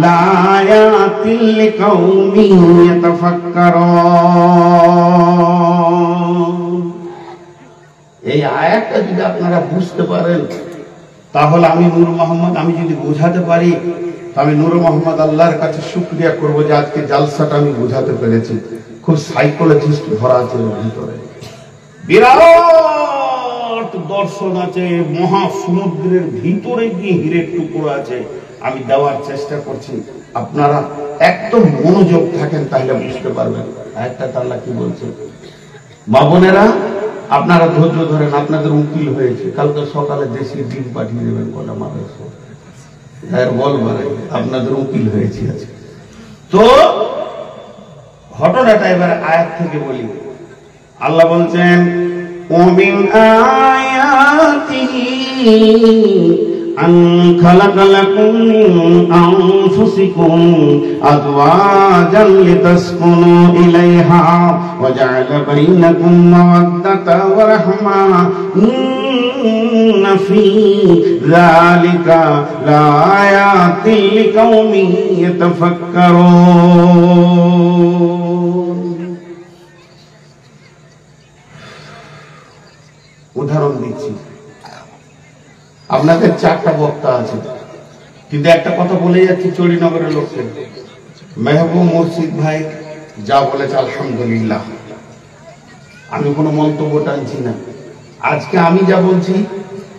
لآيات لقوم يتفكرون। এই আয়াতটা যদি আপনারা বুঝতে পারেন তাহলে আমি নূর মোহাম্মদ, আমি যদি বোঝাতে পারি তো আমি নূর মোহাম্মদ আল্লাহর কাছে শুকরিয়া করবো যে আজকে জালসাটা আমি বোঝাতে পেরেছি। খুব সাইকোলজিস্ট ভরা আছে এর ভিতরে, বিরাট দর্শন আছে, মহা সমুদ্রের ভিতরে গিয়ে হীরের টুকরো আছে। আমি দেওয়ার চেষ্টা করছি, আপনারা একদম মনোযোগ থাকেন তাহলে বুঝতে পারবেন একটা আল্লাহ কি বলছে। মা বোনেরা আপনারা ধৈর্য ধরেন, আপনাদের উকিল হয়েছে, কালকে সকালে দেশি ডিম পাঠিয়ে দেবেন কটা মানুষ বল বাড়াই, আপনাদের উকিল হয়েছে আছে। তো ঘটনাটা এবার আয়াত থেকে বলি। আল্লাহ বলছেন ওমিন আয়াতিহি আন খালাকা লাকুম মিন আনফুসিকুম আজওয়াজান লিতাসকুনু ইলাইহা ওয়া জাআলা বাইনাকুম মাওয়াদ্দাতা ওয়া রাহমা ইন্না ফী যালিকা লাআয়াতিন লিকাউমিন ইয়াতাফাক্কারুন। উদাহরণ দিচ্ছি, আপনাদের চারটা বক্তা আছে, কিন্তু একটা কথা বলে যাচ্ছি চড়িনগরের লোককে। মেহবুব মুর্শিদ ভাই যা বলেছে আলহামদুলিল্লাহ, আমি কোনো মন্তব্য টানছি না। আজকে আমি যা বলছি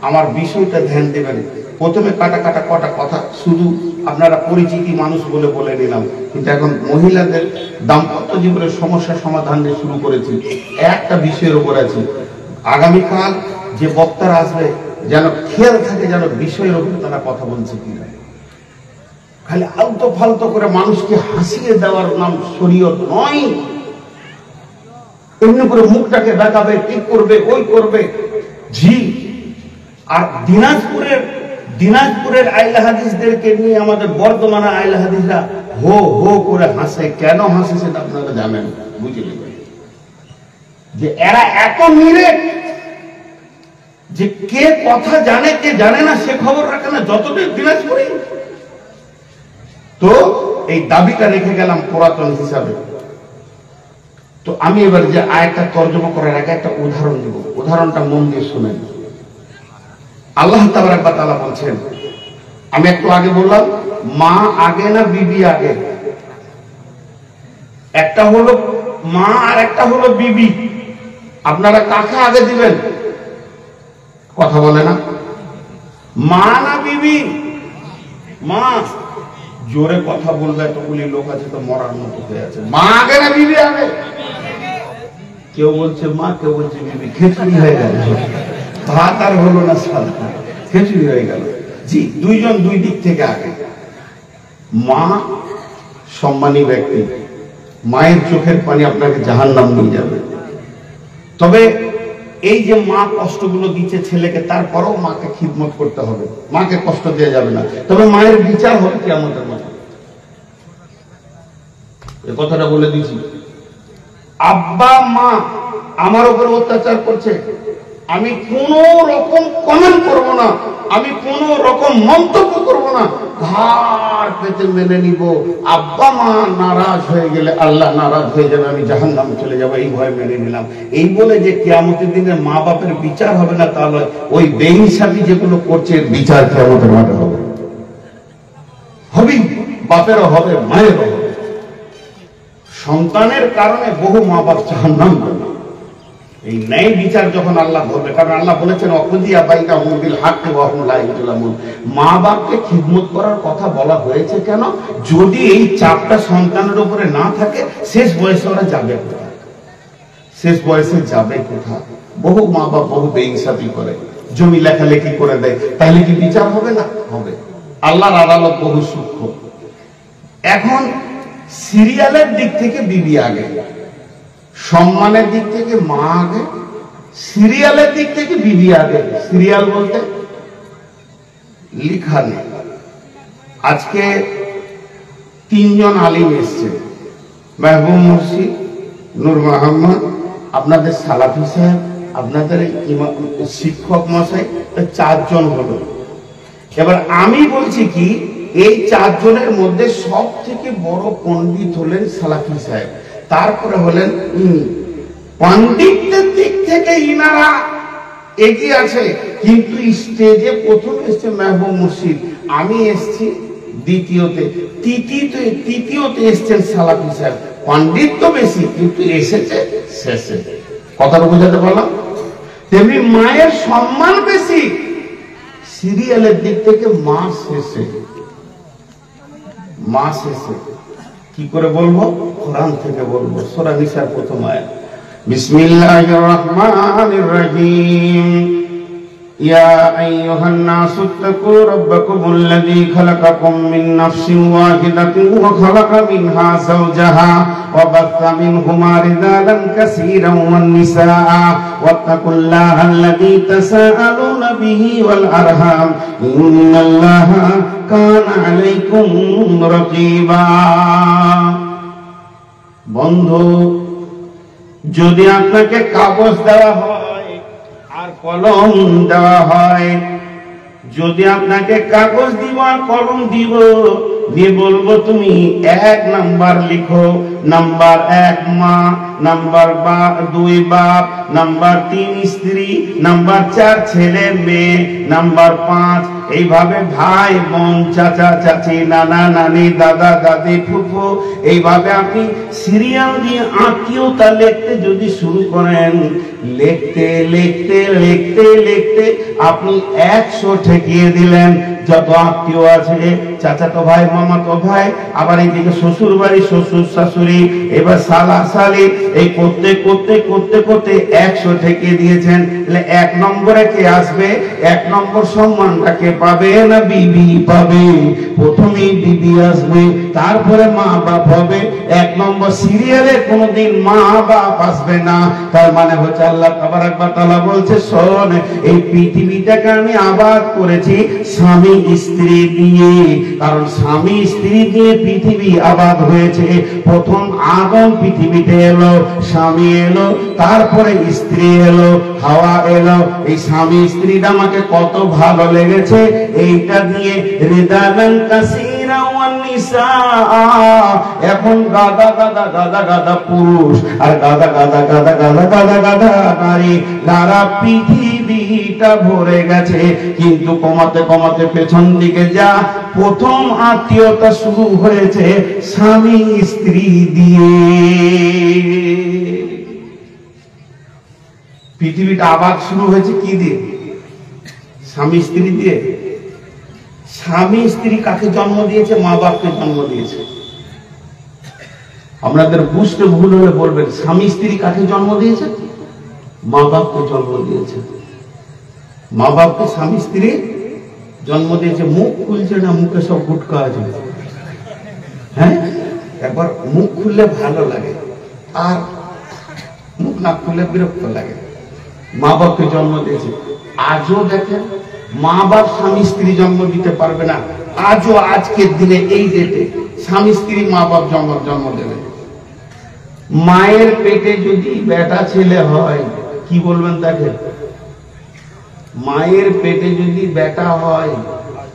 আমার বিষয়টা ধ্যান দেবেন। প্রথমে কাটা কাটা কটা কথা শুধু আপনারা পরিচিতি মানুষ বলে বলে নিলাম, কিন্তু এখন মহিলাদের দাম্পত্য জীবনের সমস্যা সমাধান দিয়ে শুরু করেছি। একটা বিষয়ের উপর আছে, আগামীকাল যে বক্তারা আসবে যেন খেয়াল থাকে যেন বিষয়ের উপর তারা কথা বলছে কিনা। খালি আলতো ফালতো করে মানুষকে হাসিয়ে দেওয়ার নাম শরীয়ত নয়। এমনি করে মুখটাকে দেখাবে, ঠিক করবে, ওই করবে। জি, আর দিনাজপুরের আইলা হাদিসদেরকে নিয়ে আমাদের বর্তমানে আইলা হাদিসরা হো হো করে হাসে। কেন হাসে সেটা আপনারা জানেন, বুঝলেন? যে এরা এত নিরেট যে কে কথা জানে কে জানে না সে খবর রাখে না, যতটুকু দিনাজপুরে। তো এই দাবিটা রেখে গেলাম পুরাতন হিসাবে। তো আমি এবার যে আয়াতটা তর্জমা করার আগে একটা উদাহরণ দিব, উদাহরণটা মন দিয়ে শুনেন। আল্লাহ তাবারক ওয়া তাআলা বলছেন, আমি একটু আগে বললাম মা আগে না বিবি আগে? একটা হলো মা আর একটা হলো বিবি। আপনারা কাকে আগে দিবেন? কথা বলে না, মা না বিবি? মা। জোরে কথা বলবে, এতগুলি লোক আছে তো মরার মতো হয়ে আছে। মা আগে না বিবি আগে? কেউ বলছে মা, কেউ বলছে বিবি। খিচুড়ি হয়ে গেল, ভাত আর হলো না, সাদা খিচুড়ি হয়ে গেল। জি, দুইজন দুই দিক থেকে আগে। মা সম্মানী ব্যক্তি, মায়ের চোখের পানি আপনাকে জাহান্নাম নিয়ে যাবে। তবে এই যে মা কষ্টগুলো দিচ্ছে ছেলেকে, তারপরেও মাকে খিদমত করতে হবে, মাকে কষ্ট দেওয়া যাবে না। তবে মায়ের বিচার হবে কিয়ামতের মাঠে। এই কথাটা বলে দিচ্ছি। আব্বা মা আমার উপর অত্যাচার করছে, আমি কোন রকম কমেন্ট করব না, আমি কোন রকম মন্তব্য করব না, ঘাড় পেতে মেনে নিব। আব্বা মা নারাজ হয়ে গেলে আল্লাহ নারাজ হয়ে যাবে, আমি জাহান্নামে চলে যাব, এই ভয় মেনে নিলাম। এই বলে যে কিয়ামতের দিনে মা বাপের বিচার হবে না তা নয়, ওই বেইনসাফি যেগুলো করছে এর বিচার কিয়ামতের মাঠে হবে। হবেই, বাপেরও হবে, মায়েরও হবে। সন্তানের কারণে বহু মা বাপ জাহান্নাম যাবে। এই ন্যায় বিচার যখন আল্লাহ করবে, কারণ আল্লাহ বলেছেন অকুদিয়া বাইনাহুম বিল হাক্কি ওয়া হুম লা ইউযলামুন। মা বাপকে খিদমত করার কথা বলা হয়েছে কেন? যদি এই চাপটা সন্তানের উপরে না থাকে, শেষ বয়সে ওরা যাবে কোথায়? শেষ বয়সে যাবে কোথায়? বহু মা বাপ বহু বেইনসাফি করে, জমি লেখালেখি করে দেয়, তাহলে কি বিচার হবে না? হবে। আল্লাহর আদালত বহু সূক্ষ্ম। এখন সিরিয়ালের দিক থেকে বিবি আগে, সম্মানের দিক থেকে মা আগে, সিরিয়ালের দিক থেকে বিবি আগে। সিরিয়াল বলতে লিখা নেই। আজকে 3 জন আলিম এসছে, মেহবুব মুর্শিদ, নূর মোহাম্মদ, আপনাদের সালাফি সাহেব, আপনাদের শিক্ষক মশাই, 4 জন হলো। এবার আমি বলছি কি, এই 4 জনের মধ্যে সব থেকে বড় পণ্ডিত হলেন সালাফি সাহেব, তারপরে হলেন ইনি। পণ্ডিতদের দিক থেকে ইনারা এগিয়ে আছে, কিন্তু স্টেজে প্রথম এসছে মেহবুব মুর্শিদ, আমি এসছি দ্বিতীয়তে, তৃতীয়তে এসছেন সালাফি সাহেব। পণ্ডিত তো বেশি, কিন্তু এসেছে শেষে। কথাটা বোঝাতে পারলাম? তেমনি মায়ের সম্মান বেশি, সিরিয়ালের দিক থেকে মা শেষে। কি করে বলবো? কোরআন থেকে বলবো, সূরা নিসার প্রথম আয়াত। বিসমিল্লাহির রহমানির রহিম। ইয়া আইয়ুহান-নাস ইত্তাকু রাব্বাকুমুল্লাযী খালাকাকুম মিন নাফসিন ওয়াহিদাতিন ওয়া খালাকা মিনহা যাওজাহা ওয়া বাথা মিনহুমা রিজালান কাসীরান ওয়ান নিসাআ ওয়াত্তাকুল্লাহাল্লাযী তাসাআলুনা বিহি ওয়াল আরহাম ইন্নাল্লাহা কানা আলাইকুম রাকীবা। বন্ধু, যদি আপনাকে কাগজ দেওয়া হয় আর কলম দেওয়া হয়, যদি আপনাকে কাগজ দিব আর কলম দিব, দিয়ে বলবো তুমি 1 নাম্বার লিখো, নাম্বার 1 মা, নাম্বার 2 বাপ, নাম্বার 3 স্ত্রী, নাম্বার 4 ছেলে মেয়ে, নাম্বার 5 এইভাবে ভাই বোন, চাচা চাচি, নানা নানি, দাদা দাদি, ফুফু, এইভাবে আপনি সিরিয়াল দিয়ে আত্মীয়তা লিখতে যদি শুরু করেন, লিখতে লিখতে লিখতে লিখতে আপনি 100 ঠেকিয়ে দিলেন। যত আত্মীয় আছে, চাচাতো ভাই, মামাতো ভাই, আবার এইদিকে শ্বশুর বাড়ি, শ্বশুর শাশুড়ি, এবার শালা শালি, এই করতে করতে করতে করতে 100 ঠেকিয়ে দিয়েছেন। তাহলে 1 নম্বরে কে আসবে? 1 নম্বর সম্মানটা কে পাবে? না বিবি পাবে। প্রথমেই বিবি আসবে, তারপরে মা বাপ হবে। 1 নম্বর সিরিয়ালে কোনোদিন মা বাপ আসবে না। তার মানে হচ্ছে আল্লাহ তাবারক ওয়া তাআলা বলছে, শোন, এই পৃথিবীটাকে আমি আবাদ করেছি স্বামী স্ত্রী দিয়ে। কারণ স্বামী স্ত্রী দিয়ে পৃথিবী আবাদ হয়েছে। প্রথম আদম পৃথিবীতে এলো, স্বামী এলো, তারপরে স্ত্রী এলো, হাওয়া এলো। এই স্বামী স্ত্রীটা আমাকে কত ভালো লেগেছে, এইটা দিয়ে রিদালান কাসীরা ওয়ান নিসা। এখন গাদা গাদা গাদা গাদা পুরুষ আর গাদা গাদা গাদা গাদা গাদা গাদা নারী, সারা পৃথিবীটা ভরে গেছে। কিন্তু কমাতে কমাতে পেছন দিকে যা, প্রথম আত্মীয়তা শুরু হয়েছে স্বামী স্ত্রী দিয়ে। পৃথিবীটা আবার শুরু হয়েছে কি দিয়ে? স্বামী স্ত্রী দিয়ে। স্বামী স্ত্রী কাকে জন্ম দিয়েছে? মা বাপকে জন্ম দিয়েছে। আপনাদের বুঝতে ভুল হলে বলবেন, স্বামী স্ত্রী কাকে জন্ম দিয়েছে? মা বাপকে জন্ম দিয়েছে। মা বাপকে স্বামী স্ত্রী জন্ম দিয়েছে। মুখ খুলছে না, মুখে সব গুটকা আছে। হ্যাঁ, একবার মুখ খুললে ভালো লাগে, আর মুখ না খুললে বিরক্ত লাগে। মা বাপকে জন্ম দিয়েছে। আজও দেখেন, মা বাপ স্বামী স্ত্রী জন্ম দিতে পারবে না। আজও, আজকের দিনে, এই ডেটে স্বামী স্ত্রী মা বাপ জন্ম দেবে। মায়ের পেটে যদি বেটা ছেলে হয়, কি বলবেন তাকে? মায়ের পেটে যদি বেটা হয়,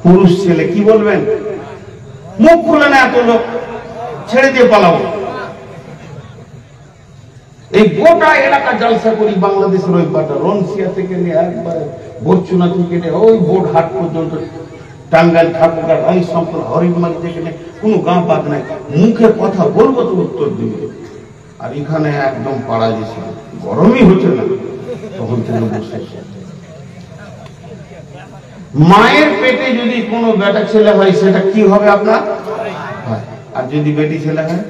পুরুষ ছেলে, কি বলবেন? মুখ খুলে না, এত লোক ছেড়ে দিয়ে পালাবো। এই গোটা এলাকা জলসা করি বাংলাদেশের ওই পাটা, রনসিয়া থেকে নিয়ে একবারে বরচুনা থেকে নিয়ে ওই বোর্ড হাট পর্যন্ত, টাঙ্গাইল, ঠাকুরগাঁ, হরিশঙ্কর, হরিমাল থেকে নিয়ে কোনো গাঁ বাদ নাই। মুখে কথা বলবো তো উত্তর দিবে। আর এখানে একদম পাড়া দিয়েছে, গরমই হচ্ছে না, তখন থেকে বসে। মায়ের পেটে যদি কোনো বেটা ছেলে হয়, সেটা কি হবে আপনার? আর যদি বেটি ছেলে হয়?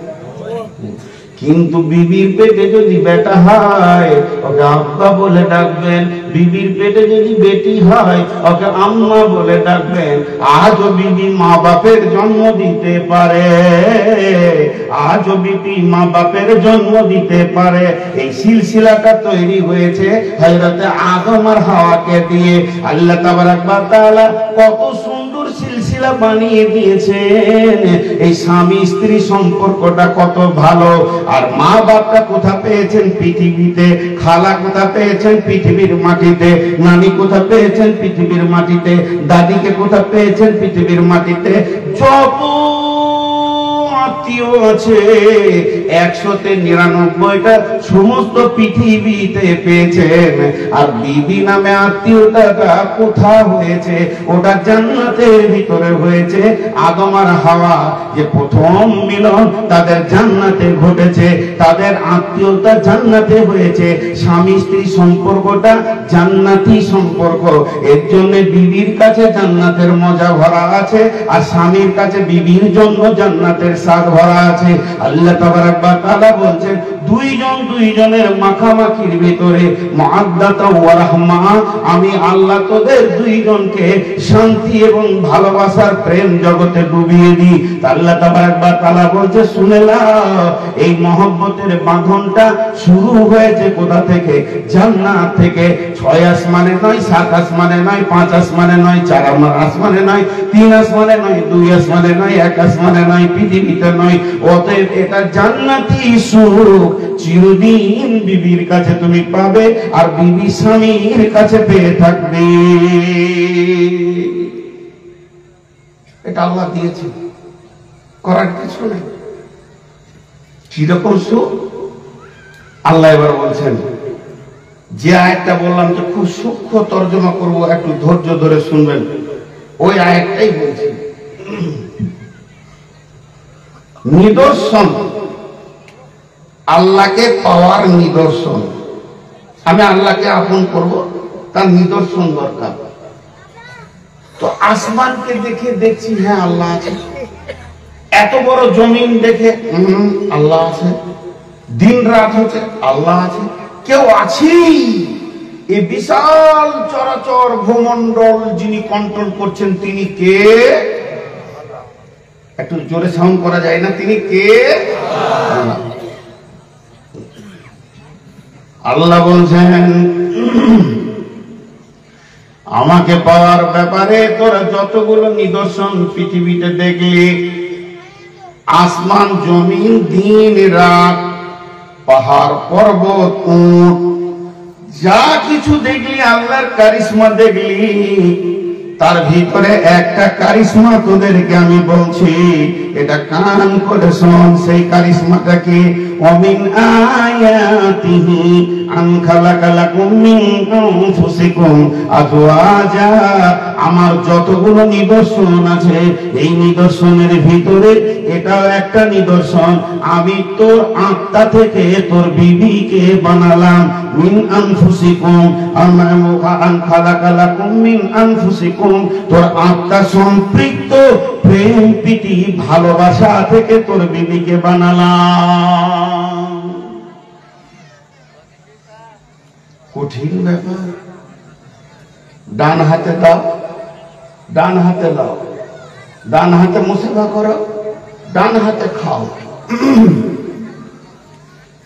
কিন্তু বিবির পেটে যদি বেটা হয়, ওকে আব্বা বলে ডাকবেন। বিবির পেটে যদি বেটি হয় ওকে আম্মা বলে ডাকবেন। আজও বিবি মা বাপের জন্ম দিতে পারে, আজও বিবি মা বাপের জন্ম দিতে পারে। এই সিলসিলাটা তৈরি হয়েছে হযরতে আদম আর হাওয়াকে দিয়ে। আল্লাহ তাবারাক ওয়া তাআলা কত সুন্দর সিলসিলা বানিয়ে দিয়েছেন। এই স্বামী স্ত্রী সম্পর্কটা কত ভালো। আর মা বাপটা কোথা পেয়েছেন? পৃথিবীতে। খালা কোথা পেয়েছেন? পৃথিবীর মাটিতে। নানি কোথা পেয়েছেন? পৃথিবীর মাটিতে। দাদিকে কোথা পেয়েছেন? পৃথিবীর মাটিতে। যত আত্মীয় আছে 199টা সমস্ত পৃথিবীতে পেয়েছেন। আর বিবি নামে আত্মীয়তাটা কোথা হয়েছে? ওটা জান্নাতের ভিতরে হয়েছে। আদম আর হাওয়া যে প্রথম মিলন তাদের জান্নাতে ঘটেছে, তাদের আত্মীয়তা জান্নাতে হয়েছে। স্বামী স্ত্রী সম্পর্কটা জান্নাতি সম্পর্ক। এর জন্য বিবির কাছে জান্নাতের মজা ভরা আছে, আর স্বামীর কাছে বিবির জন্য জান্নাতের স্বাদ ভরা আছে। আল্লাহ তাবারাক ওয়া তাআলা বলছেন দুইজন দুইজনের মাখামাখির ভিতরে মুআদ্দাতা ওয়া রাহমা, আমি আল্লাহ তোদের দুইজনকে শান্তি এবং ভালোবাসার প্রেম জগতে ডুবিয়ে দিই। আল্লাহ তাবারাক ওয়া তাআলা বলছে শুনে নাও, এই মহব্বতের বাঁধনটা শুরু হয়েছে কোথা থেকে? জান্নাত থেকে। 6 আসমানে নয়, 7 আসমানে নয়, 5 আসমানে নয়, 4 আসমানে নয়, 3 আসমানে নয়, 2 আসমানে নয়, 1 আসমানে নয়, পৃথিবীতে নয়। অতএব এটা জান্নাতি সুখ চিরদিন বিবির কাছে তুমি পাবে, আর বিবি স্বামীর কাছে পেয়ে থাকবে। এটা আল্লাহ দিয়েছে, করার কিছু নেই। কিরকম সুখ আল্লাহ এবার বলছেন, যে আয়াতটা বললাম যে খুব সূক্ষ্ম তর্জমা করব, একটু ধৈর্য ধরে শুনবেন। ওই আয়াতটাই বলছি, নিদর্শন, আল্লাহকে পাওয়ার নিদর্শন। আমি আল্লাহকে আপন করব, তার নিদর্শন দরকার। তো আসমানকে দেখে দেখছি হ্যাঁ আল্লাহ আছে, এত বড় জমিন দেখে আল্লাহ আছে, দিন রাত হচ্ছে আল্লাহ আছে, কেউ আছে। এই বিশাল চরাচর ভূমণ্ডল যিনি কন্ট্রোল করছেন তিনি কে? একটু জোরে সাউন্ড করা যায় না? তিনি কে? আল্লাহ বলছেন আমাকে পাওয়ার ব্যাপারে তোরা যতগুলো নিদর্শন পৃথিবীতে দেখলি, আসমান জমিন দিন রাত, পাহাড় পর্বত উট, যা কিছু দেখলি আল্লাহর কারিশমা দেখলি, তার ভিতরে একটা কারিশমা তোদেরকে আমি বলছি, এটা কান করে শোন। সেই কারিশমাটা কি? ওমিন আয়াতিহি আন খালাকা লাকুম মিন আনফুসিকুম আজওয়াজা। আমার যতগুলো নিদর্শন আছে, এই নিদর্শনের ভিতরে এটাও একটা নিদর্শন, আমি তোর আত্মা থেকে তোর বিবিকে বানালাম। মিন আনফুসিকুম আন খালাকা লাকুম মিন আনফুসিকুম, তোর আত্মা সম্পৃক্ত প্রেম প্রীতি ভালোবাসা থেকে তোর বিবিকে বানালাম। কঠিন ব্যাপার। ডান হাতে দাও, ডান হাতে দাও, ডান হাতে মুসাফা করো, ডান হাতে খাও,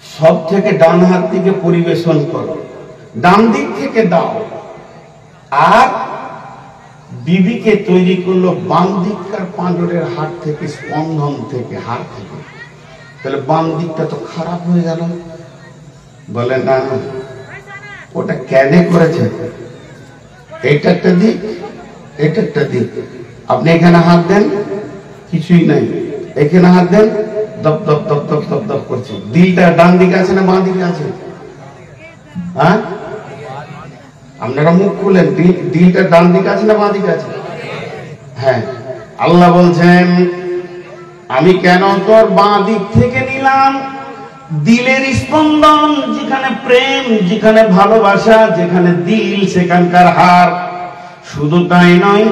সব থেকে ডান হাত থেকে পরিবেশন করো, ডান দিক থেকে দাও। আর বিবিকে তৈরি করলো বাম দিককার পাঁজরের হাট থেকে, স্পন্দন থেকে, হাট থেকে। তাহলে বাম দিকটা তো খারাপ হয়ে গেল। বলে না, ওটা কেন করেছে? এটা একটা দিক, এটা একটা দিক। আপনি এখানে হাত দেন, কিছুই নাই, এখানে হাত দেন, দপ দপ দপ দপ দপ দপ করছে। দিলটা ডান দিকে আছে না বাঁ দিকে আছে? হ্যাঁ, আপনারা মুখ খুলেন, দিলটা ডান দিকে আছে না বাঁ দিকে আছে? হ্যাঁ, আল্লাহ বলছেন আমি কেন তোর বাঁ দিক থেকে নিলাম? দিলের স্পন্দন, যেখানে প্রেম, যেখানে ভালোবাসা, যেখানে দিল সেখানকার হার। শুধু তাই নয়,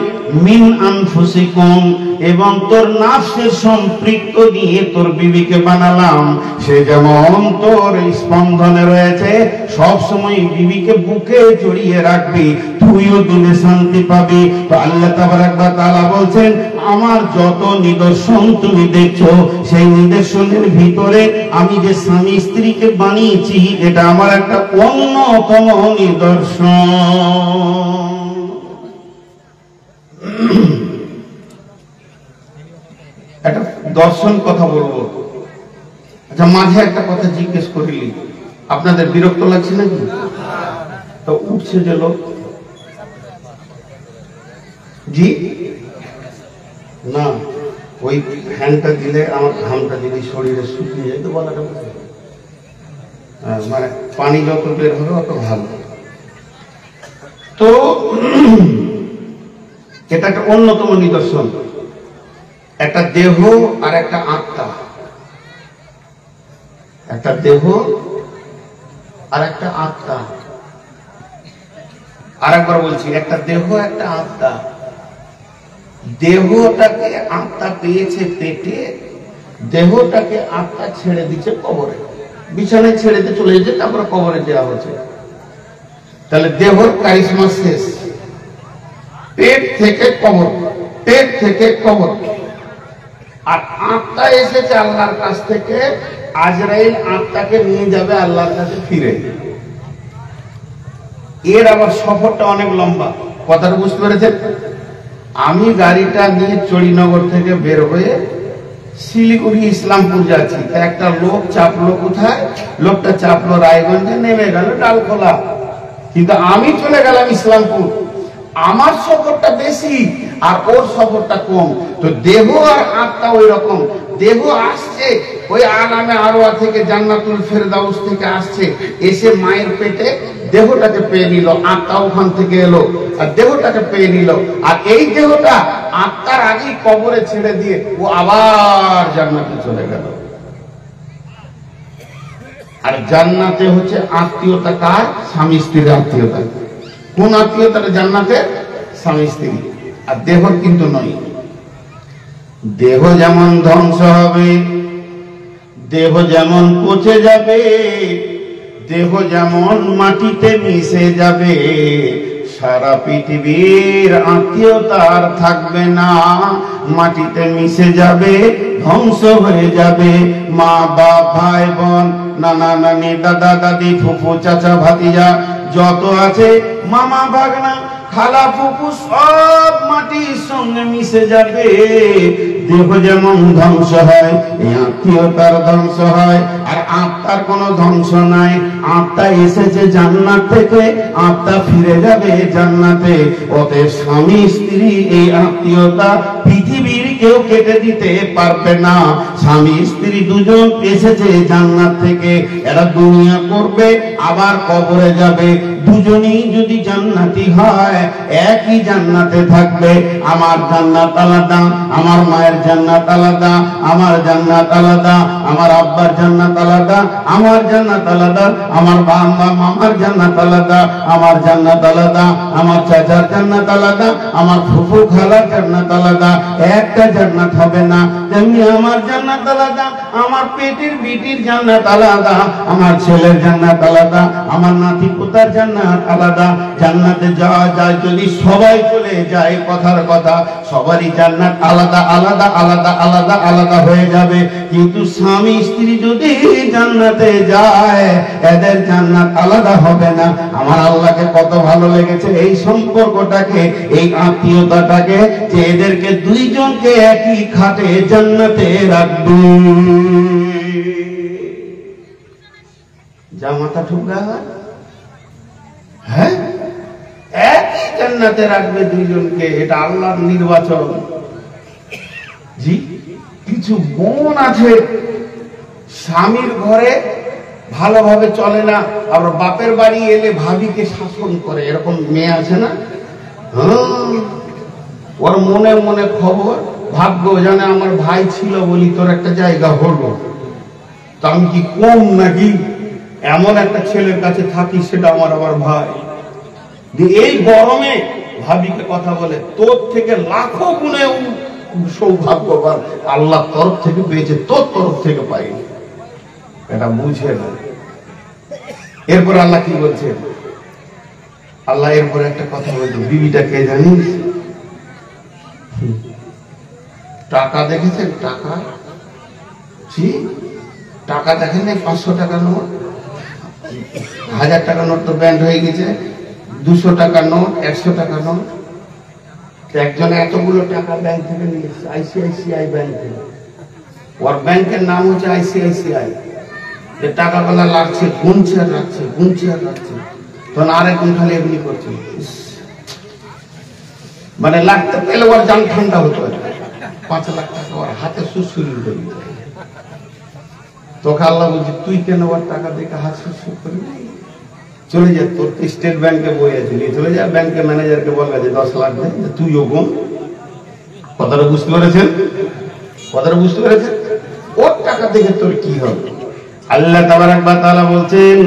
মিন আনফুসিকুম, এবং তোর নাফসের সম্পৃক্ত নিয়ে তোর বিবিকে বানালাম। সে যেমন তোর স্পন্দনে রয়েছে, সব সময় বিবিকে বুকে জড়িয়ে রাখবি, তুইও দিলে শান্তি পাবি। তো আল্লাহ তাবারাক ওয়া তাআলা বলছেন, আমার যত নিদর্শন তুমি দেখছো, সেই নিদর্শনের ভিতরে আমি যে স্বামী স্ত্রীকে বানিয়েছি, এটা আমার একটা অন্যতম নিদর্শন। একটা দর্শন কথা বলবো। আচ্ছা, মাঝে একটা কথা জিজ্ঞেস করিলি, আপনাদের বিরক্ত লাগছে নাকি? তো উঠছে যে লোক, জি না, ওই ফ্যানটা দিলে আমার ঘামটা যদি শরীরে শুকিয়ে যায় তো বলাটা বুঝে, মানে পানি যত বের হবে অত ভালো। তো এটা একটা অন্যতম নিদর্শন, একটা দেহ আর একটা আত্মা, একটা দেহ আর একটা আত্মা। আরেকবার বলছি, একটা দেহ একটা আত্মা। দেহটাকে আত্মা পেয়েছে পেটে, দেহটাকে আত্মা ছেড়ে দিচ্ছে কবরে, বিছানায় ছেড়ে দিয়ে চলে যেতে, তারপরে কবরে দেওয়া হচ্ছে। তাহলে দেহর কারিশমা শেষ, পেট থেকে কবর, পেট থেকে কবর। আর আত্মা এসেছে আল্লাহর কাছ থেকে, আজরাইল আত্মাকে নিয়ে যাবে আল্লাহর কাছে ফিরে। এর আবার সফরটা অনেক লম্বা, কথাটা বুঝতে পেরেছেন? আমি গাড়িটা নিয়ে চড়িনগর থেকে বের হয়ে শিলিগুড়ি ইসলামপুর যাচ্ছি, একটা লোক চাপলো কোথায়? লোকটা চাপলো রায়গঞ্জে, নেমে গেল ডালখোলা, কিন্তু আমি চলে গেলাম ইসলামপুর। আমার সফরটা বেশি আর ওর সফরটা কম। তো দেহ আর আত্মা ওই রকম, দেহ আসছে ওই আলামে আরওয়া থেকে, জান্নাতুল ফেরদাউস থেকে আসছে, এসে মায়ের পেটে দেহটাকে পেয়ে নিল, আত্মা ওখান থেকে এলো আর দেহটাকে পেয়ে নিল। আর এই দেহটা আত্মার আগেই কবরে ছেড়ে দিয়ে ও আবার জান্নাতে চলে গেল। আর জান্নাতে হচ্ছে আত্মীয়তা কার? স্বামী স্ত্রীর আত্মীয়তা। কোন আত্মীয়তাটা? জান্নাতে স্বামী স্ত্রী। আর দেহ কিন্তু নয়। দেহ যেমন ধ্বংস হবে, দেহ যেমন পচে যাবে, দেহ যেমন মাটিতে মিশে যাবে, সারা পৃথিবীর আত্মীয়তা আর থাকবে না, মাটিতে মিশে যাবে, ধ্বংস হয়ে যাবে। মা বাপ, ভাই বোন, নানা নানি, দাদা দাদি, ফুফু চাচা ভাতিজা যত আছে, মামা ভাগনা, খালা ফুফু, সব মাটির সঙ্গে মিশে যাবে। দেহ যেমন ধ্বংস হয়, এই আত্মীয়তার ধ্বংস হয়। আর আত্মার কোনো ধ্বংস নাই। আত্মা এসেছে জান্নাত থেকে, আত্মা ফিরে যাবে জান্নাতে। অতএব স্বামী স্ত্রী এই আত্মীয়তা পৃথিবীর কেউ কেটে দিতে পারবে না। স্বামী স্ত্রী দুজন এসেছে জান্নাত থেকে, এরা দুনিয়া করবে আবার কবরে যাবে। দুজনেই যদি জান্নাতি হয়, একই জান্নাতে থাকবে। আমার জান্নাত আলাদা, আমার মায়ের জান্নাত আলাদা, আমার জান্নাত আলাদা, আমার আব্বার জান্নাত আলাদা, আমার জান্নাত আলাদা, আমার বাবা মামার জান্নাত আলাদা, আমার জান্নাত আলাদা, আমার চাচার জান্নাত আলাদা, আমার ফুফু খালার জান্নাত আলাদা। একটা জান্নাত হবে না। তেমনি আমার জান্নাত আলাদা, আমার পেটের বিটির জান্নাত আলাদা, আমার ছেলের জান্নাত আলাদা, আমার নাতি পোতার জান্নাত আলাদা। জান্নাতে যাওয়া যায় যদি সবাই চলে যায়, কথার কথা, সবারই জান্নাত আলাদা আলাদা আলাদা আলাদা আলাদা হয়ে যাবে। কিন্তু স্বামী স্ত্রী যদি জান্নাতে যায়, এদের জান্নাত আলাদা হবে না। আমার আল্লাহকে কত ভালো লেগেছে এই সম্পর্কটাকে, এই আত্মীয়তাটাকে, যে এদেরকে দুইজনকে একই খাটে জান্নাতে রাখবে। যা মাথা ঠুকরা হয়, হ্যাঁ, একই জান্নাতে রাখবে দুইজনকে। এটা আল্লাহর নির্বাচন। জি, কিছু বোন আছে স্বামীর ঘরে ভালোভাবে চলে না, আবার বাপের বাড়ি এলে ভাবিকে শাসন করে, এরকম মেয়ে আছে না? ওর মনে মনে খবর, ভাগ্য জানে আমার ভাই ছিল বলি তোর একটা জায়গা হলো। তো আমি কি কম নাকি? এমন একটা ছেলের কাছে থাকি, সেটা আমার আবার ভাই। এই গরমে ভাবিকে কথা বলে, তোর থেকে লাখো গুণে সৌভাগ্যবান, আল্লাহর তরফ থেকে পেয়েছে, তোর তরফ থেকে পাইনি। এটা বুঝে না। এরপর আল্লাহ কি বলছে? আল্লাহ এরপর একটা কথা বলছে, বিবিটা কে জানিস? টাকা দেখেছেন? টাকা টাকা দেখেন না? 500 টাকার নোট, 1000 টাকার নোট তো ব্যান্ড হয়ে গেছে, 200 টাকার নোট, 100 টাকার নোট। একজনে এতগুলো টাকা ব্যাংক থেকে নিয়েছে, আইসিআইসিআই ব্যাংক থেকে। ওর ব্যাংকের নাম হচ্ছে আইসিআইসিআই। যে টাকাগুলা লাগছে, গুনছে আর রাখছে, গুনছে আর রাখছে, তখন আরেকজন খালি এমনি করছে, মানে লাগতে পেলে ওর জান ঠান্ডা হতো। 5 লাখ টাকা ওর হাতে সুসুরি উঠে দিত। তোকে আল্লাহ বলছে, তুই কেন ওর টাকা দেখে হাত সুসুর করবি? চলে যা, তোর স্টেট ব্যাংকে বই আছে, নিয়ে চলে যা, ব্যাংকে ম্যানেজারকে বলবে যে 10 লাখ দেয়, তুইও গুন। কথাটা বুঝতে পেরেছেন? কথাটা বুঝতে পেরেছেন? ওর টাকা দেখে তোর কি হবে? আল্লাহ তাবারক ওয়া তাআলা বলছেন,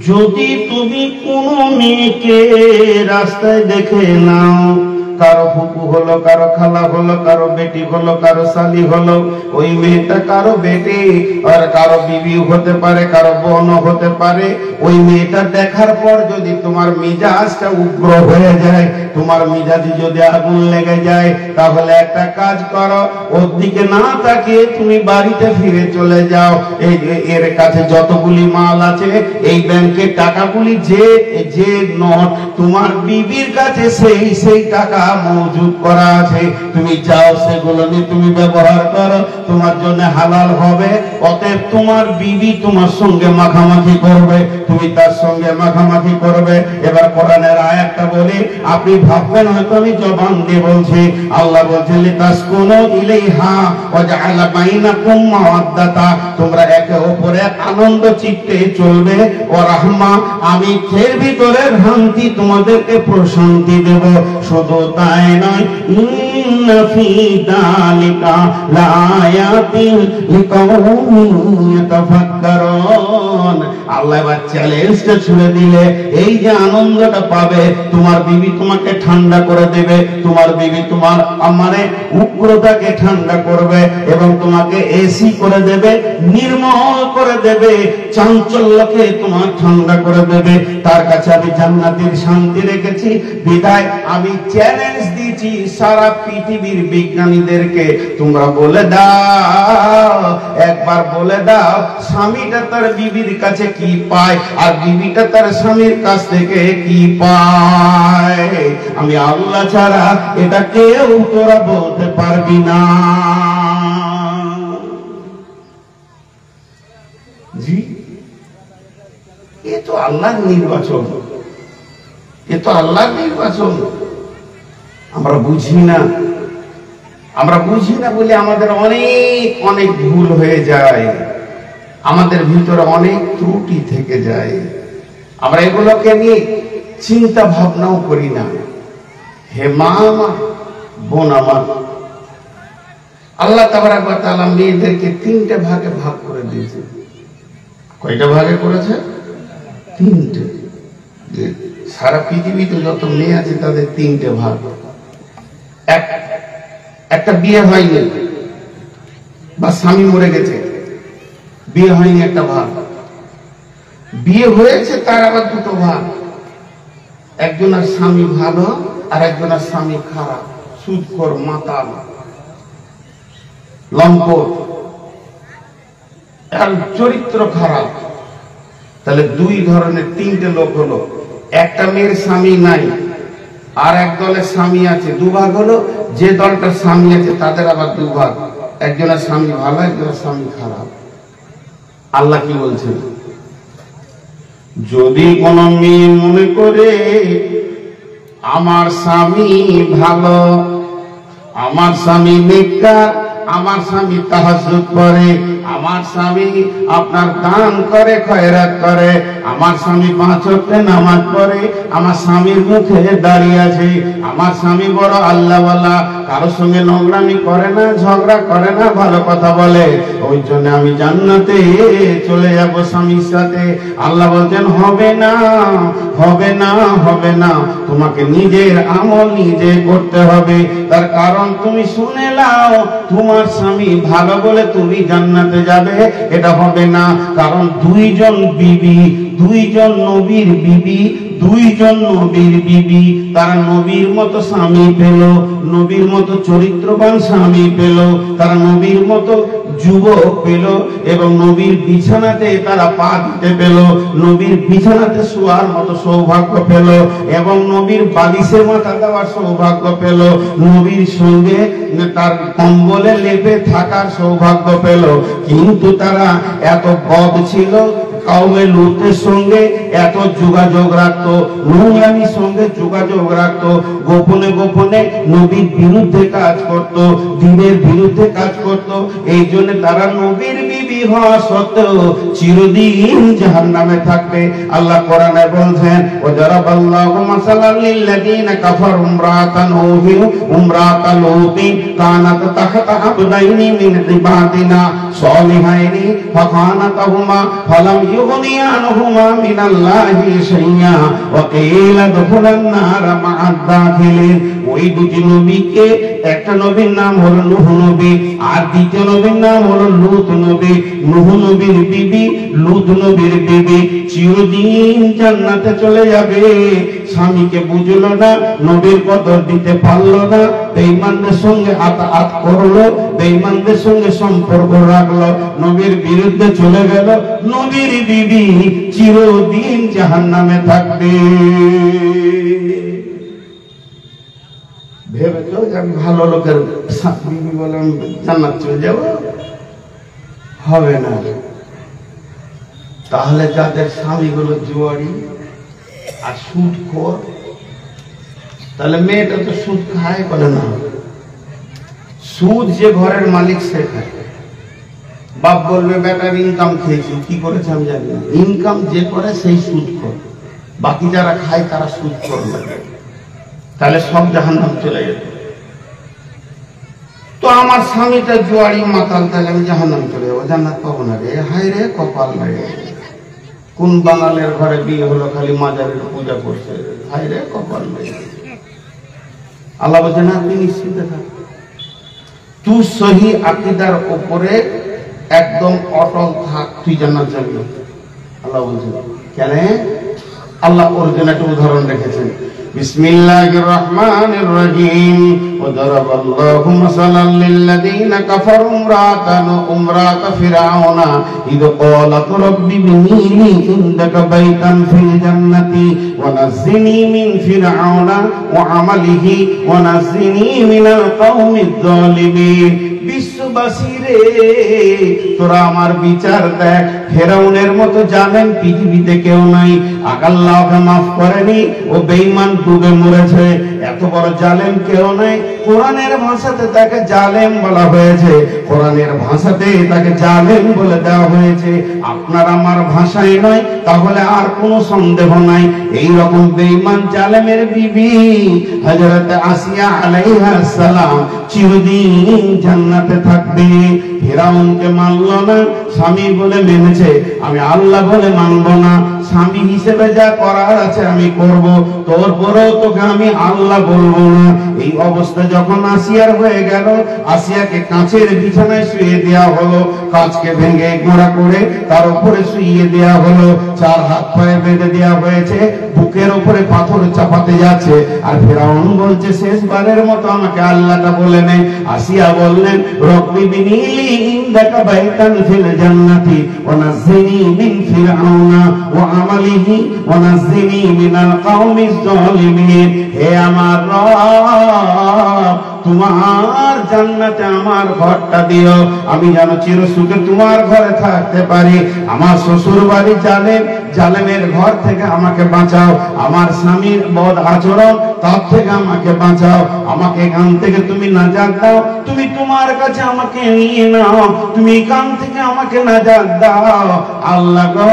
যদি তুমি কোনো মেয়েকে রাস্তায় দেখে নাও, কারো ফুপু হলো, কারো খালা হলো, কারো বেটি হলো, কারো শালি হলো, ওই মেয়েটা কারো বেটি আর কারো বিবি হতে পারে, কারো বোনও হতে পারে। ওই মেয়েটা দেখার পর যদি তোমার মিজাজটা উগ্র হয়ে যায়, তোমার মিজাজে যদি আগুন লেগে যায়, তাহলে একটা কাজ করো, ওর দিকে না তাকিয়ে তুমি বাড়িতে ফিরে চলে যাও। এই এর কাছে যতগুলি মাল আছে, এই ব্যাংকের টাকাগুলি যে যে নোট তোমার বিবির কাছে সেই টাকা মজুদ করা আছে, তুমি যাও, সেগুলো নিয়ে তুমি ব্যবহার করো, তোমার জন্য হালাল হবে। অতএব তোমার বিবি তোমার সঙ্গে মাখামাখি করবে, তুমি তার সঙ্গে মাখামাখি করবে। এবার কোরআনের আয়াতটা বলি, আপনি ভাববেন হয়তো আমি জবান দিয়ে বলছি। আল্লাহ বলছেন, লিতাসকুনু ইলাইহা ওয়া জাআলা বাইনাকুম মাওয়াদ্দাতা, তোমরা একে অপরে আনন্দ চিত্তে চলবে। ওয়া রাহমা, আমি এর ভিতরে শান্তি তোমাদেরকে প্রশান্তি দেব। শুধু তাই নয়, ইন্না ফি যালিকা লাআয়াতিন লিকাওমিন ইয়াতাফাক্কারুন। আল্লাহ এবার চ্যালেঞ্জটা ছুড়ে দিলে, এই যে আনন্দটা পাবে, তোমার বিবি তোমাকে ঠান্ডা করে দেবে, তোমার বিবি তোমার মানে উগ্রতাকে ঠান্ডা করবে এবং তোমাকে এসি করে দেবে, নির্মল করে দেবে, চাঞ্চল্যকে তোমার ঠান্ডা করে দেবে। তার কাছে আমি জান্নাতের শান্তি রেখেছি। বিদায় আমি চ্যালেঞ্জ দিয়েছি সারা পৃথিবীর বিজ্ঞানীদেরকে, তোমরা বলে দাও, একবার বলে দাও, স্বামীটা তার বিবির কাছে কি পায় আর বিবিটা তার স্বামীর কাছ থেকে কি পায়? আমি আল্লাহ ছাড়া এটা কেউ তোরা বলতে পারবি না। জি, এ তো আল্লাহর নির্বাচন, এ তো আল্লাহর নির্বাচন। আমরা বুঝি না, আমরা বুঝি না বলে আমাদের অনেক অনেক ভুল হয়ে যায়, আমাদের ভিতরে অনেক ত্রুটি থেকে যায়। আমরা এগুলোকে নিয়ে চিন্তা ভাবনাও করি না। হে মা আমার, বোন আমার, আল্লাহ তাবারক ওয়া তাআলা মেয়েদেরকে 3টে ভাগে ভাগ করে দিয়েছে। কয়টা ভাগে করেছে? 3টে। সারা পৃথিবীতে যত মেয়ে আছে তাদের 3টে ভাগ। একটা বিয়ে হয়নি বা স্বামী মরে গেছে, বিয়ে হয়নি, একটা ভাগ। বিয়ে হয়েছে, তার আবার 2টো ভাগ। একজনের স্বামী ভালো আর একজনের স্বামী খারাপ, সুদখোর, মাতাল, লম্পট, আর চরিত্র খারাপ। তাহলে 2 ধরনের 3টে লোক হলো। একটা মেয়ের স্বামী নাই, আর এক দলের স্বামী আছে, 2 ভাগ হলো। যে দলটার স্বামী আছে তাদের আবার 2 ভাগ, একজনের স্বামী ভালো, একজনের স্বামী খারাপ। আল্লাহ কি বলছেন? যদি কোন মেয়ে মনে করে আমার স্বামী ভালো, আমার স্বামী নেককার, আমার স্বামী তাহাজ্জুদ পড়ে, আমার স্বামী আপনার দান করে, খয়রাত করে, আমার স্বামী 5 ওয়াক্ত নামাজ পড়ে, আমার স্বামীর মুখে দাঁড়িয়ে আছে, আমার স্বামী বড় আল্লাহওয়ালা, কারোর সঙ্গে নোংরামি করে না, ঝগড়া করে না, ভালো কথা বলে, ওই জন্য আমি জান্নাতে চলে যাব স্বামীর সাথে। আল্লাহ বলছেন হবে না, হবে না, হবে না, তোমাকে নিজের আমল নিজে করতে হবে। তার কারণ তুমি শুনে নাও, তোমার স্বামী ভালো বলে তুমি জান্নাতে যাবে এটা হবে না। কারণ দুইজন বিবি, দুইজন নবীর বিবি, দুইজন নবীর বিবি, তারা নবীর মতো স্বামী পেল, নবীর মতো চরিত্রবান স্বামী পেল, তারা নবীর মতো যুবক পেল, এবং নবীর বিছানাতে তারা পা দিতে পেল, নবীর বিছানাতে শোয়ার মতো সৌভাগ্য পেল, এবং নবীর বালিশে মাথা দেওয়ার সৌভাগ্য পেল, নবীর সঙ্গে তার কম্বলে লেপে থাকার সৌভাগ্য পেল। কিন্তু তারা এত বদ ছিল, কওমে লূতের সঙ্গে এত যোগাযোগ রাখতো, নোংরামির সঙ্গে যোগাযোগ রাখতো, গোপনে গোপনে নবীর বিরুদ্ধে কাজ করত, দ্বীনের বিরুদ্ধে কাজ করত। এই জন্য তারা নবীর বিবি হওয়া সত্ত্বেও চিরদিন জাহান্নামে থাকবে। আল্লাহ কোরআনে বলছেন, ওয়াজারাবাল্লাহু মাসালাল লিল্লাযীনা কাফারু ইমরাতান নূহি ইমরাতা লূতিন কানাত তাহতা আবদাইনি মিন ইবাদিনা সালিহাইনি ফাখানাতাহুমা ফালাম يغني عنهما من الله شيئا وقيل ادخلا النار مع الداخلين। ওই দুটি নবীকে, একটা নবীর নাম হলো নূহ নবী, আর দ্বিতীয় নবীর নাম হলো লূত নবী। নূহ নবীর বিবি, লূত নবীর বিবি চিরদিন জান্নাতে চলে যাবে। স্বামীকে বুঝলো না, নবীর কদর দিতে পারলো না, বেঈমানদের সঙ্গে আতাত করলো, বেঈমানদের সঙ্গে সম্পর্ক রাখলো, নবীর বিরুদ্ধে চলে গেল, নবীর বিবি চিরদিন জাহান্নামে থাকবে। ভেবেছো যে আমি ভালো লোকের বিবি বলে আমি জান্নাত চলে যাব? হবে না। তাহলে যাদের স্বামীগুলো জুয়ারি আর সুদখোর, তাহলে মেয়েটা তো সুদ খায় বলে না? সুদ যে ঘরের মালিক সে খায়। বাপ বলবে বেটার ইনকাম খেয়েছি, কি করেছে আমি জানি না, ইনকাম যে করে সেই সুদখোর, বাকি যারা খায় তারা সুদখোর লাগে। তাহলে সব জাহান্নাম চলে যেত। তো আমার স্বামীটা জুয়ারি মাতাল, তাহলে আমি জাহান্নাম চলে যাবো, জান্নাত পাবো না রে? হায় রে কপাল রে, কোন বাঙালের ঘরে বিয়ে হলো খালি মাজারের পূজা করছে, হায় রে কপাল রে। আল্লাহ বলছে না, আপনি নিশ্চিন্তে থাক, তুই সহি আকীদার উপরে একদম অটল থাক, তুই জান্নাত যাবি। আল্লাহ বলছেন কেন? আল্লাহ ওর জন্য একটা উদাহরণ রেখেছেন। বিসমিল্লাহির রহমানির রহিম। ওয়াদারাবাল্লাহু মাসালাল লিল্লাযীনা কাফারু ইমরাতা ফিরআউনা ইয ক্বালাত রাব্বি ইবনি লি ইনদাকা বাইতান ফিল জান্নাতি ওয়া নাজ্জিনি মিন ফিরআউনা ওয়া আমালিহি ওয়া নাজ্জিনি মিনাল কওমিজ জালিমিন। বিশ্ববাসী রে, তোরা আমার বিচার দেখ, ফেরাউনের মতো জালেম পৃথিবীতে কেউ নাই। আল্লাহকে মাফ করেনি, ও বেঈমান ডুবে মরেছে। এত বড় জালেম কেউ নাই। কোরআনের ভাষাতে তাকে জালেম বলা হয়েছে, কোরআনের ভাষাতে তাকে জালেম বলে দেওয়া হয়েছে। আপনার আমার ভাষায় নয়, তাহলে আর কোনো সন্দেহ নাই। এই রকম বেঈমান জালেমের বিবি হযরত আসিয়া আলাইহিস সালাম চিরদিন জান্নাতে থাকবে। ফিরাউনকে মানল না, স্বামী বলে মেনেছে, আমি আল্লাহ বলে মানব না, স্বামী হিসেবে যা করার আছে আমি করব, তোর পরেও তোকে আমি আল্লাহ বলবো না। এই অবস্থা যখন আসিয়ার হয়ে গেল, আসিয়াকে কাঁচের বিছানায় শুয়ে দেওয়া হলো, কাঁচকে ভেঙে গোড়া করে তার উপরে শুইয়ে দেওয়া হলো, 4 হাত পায়ে বেঁধে দেওয়া হয়েছে, বুকের উপরে পাথর চাপাতে যাচ্ছে। আর ফিরাউন বলছে শেষবারের মতো আমাকে আল্লাহটা বলে নে। আসিয়া বললেন, রব্বি বিনিলি ইনদাকা বাইতান ফিল জান্নাতি ওয়া নাজ্জিনি মিন ফিরআউনা ওয়া আমালিহি ওয়া নাজ্জিনি মিনাল কওমিজ জালিমিন। হে আমার রব, তোমার জান্নাতে আমার ঘরটা দিও, আমি যেন চিরসুখে তোমার ঘরে থাকতে পারি। আমার শ্বশুর বাড়ি জালেম, জালেমের ঘর থেকে আমাকে বাঁচাও, আমার স্বামীর বদ আচরণ তার থেকে আমাকে বাঁচাও, আমাকে এখান থেকে তুমি নাজাত দাও, তুমি তোমার কাছে আমাকে নিয়ে নাও, তুমি এখান থেকে আমাকে নাজাত দাও আল্লাহ গো।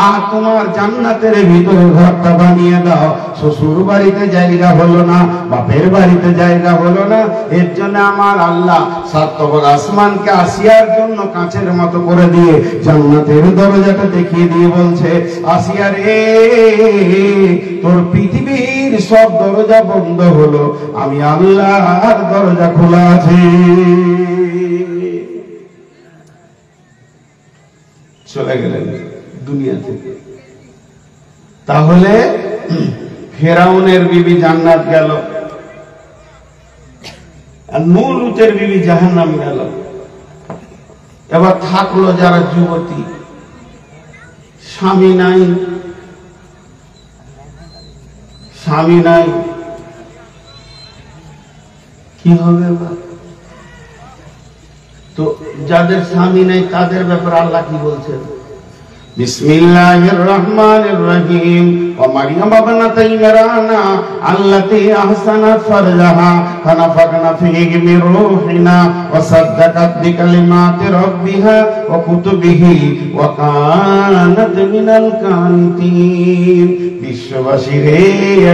আর তোমার জান্নাতের ভিতরে ঘরটা বানিয়ে দাও। শ্বশুর বাড়িতে জায়গা হলো না, বাপের বাড়িতে জায়গা হলো না, এর জন্য আমার আল্লাহ সাতবর আসমানকে আসিয়ার জন্য কাঁচের মতো করে দিয়ে জান্নাতের দরজাটা দেখিয়ে দিয়ে বলছে, আসিয়া রে, তোর পৃথিবীর সব দরজা বন্ধ হলো, আমি আল্লাহর দরজা খোলা আছে। চলে গেলেন দুনিয়া থেকে। তাহলে ফেরাউনের বিবি জান্নাত গেল, আর নূলুতের বিবি জাহান্নাম গেল। এবার থাকলো যারা যুবতী, স্বামী নাই, স্বামী নাই, কি হবে এবার? তো যাদের স্বামী নাই তাদের ব্যাপারে আল্লাহ কি বলছেন? বিসমিল্লাহির রহমানির রহিম। ওয়া মারইয়াম ইবনাতা ইমরানা আল্লাতী আহসানাত ফারজাহা ফানাফাখনা ফীহি মির রূহিনা ওয়া সাদ্দাকাত বিকালিমাতি রাব্বিহা ওয়া কুতুবিহি ওয়া কানাত মিনাল কানিতিন। বিশ্ববাসী রে,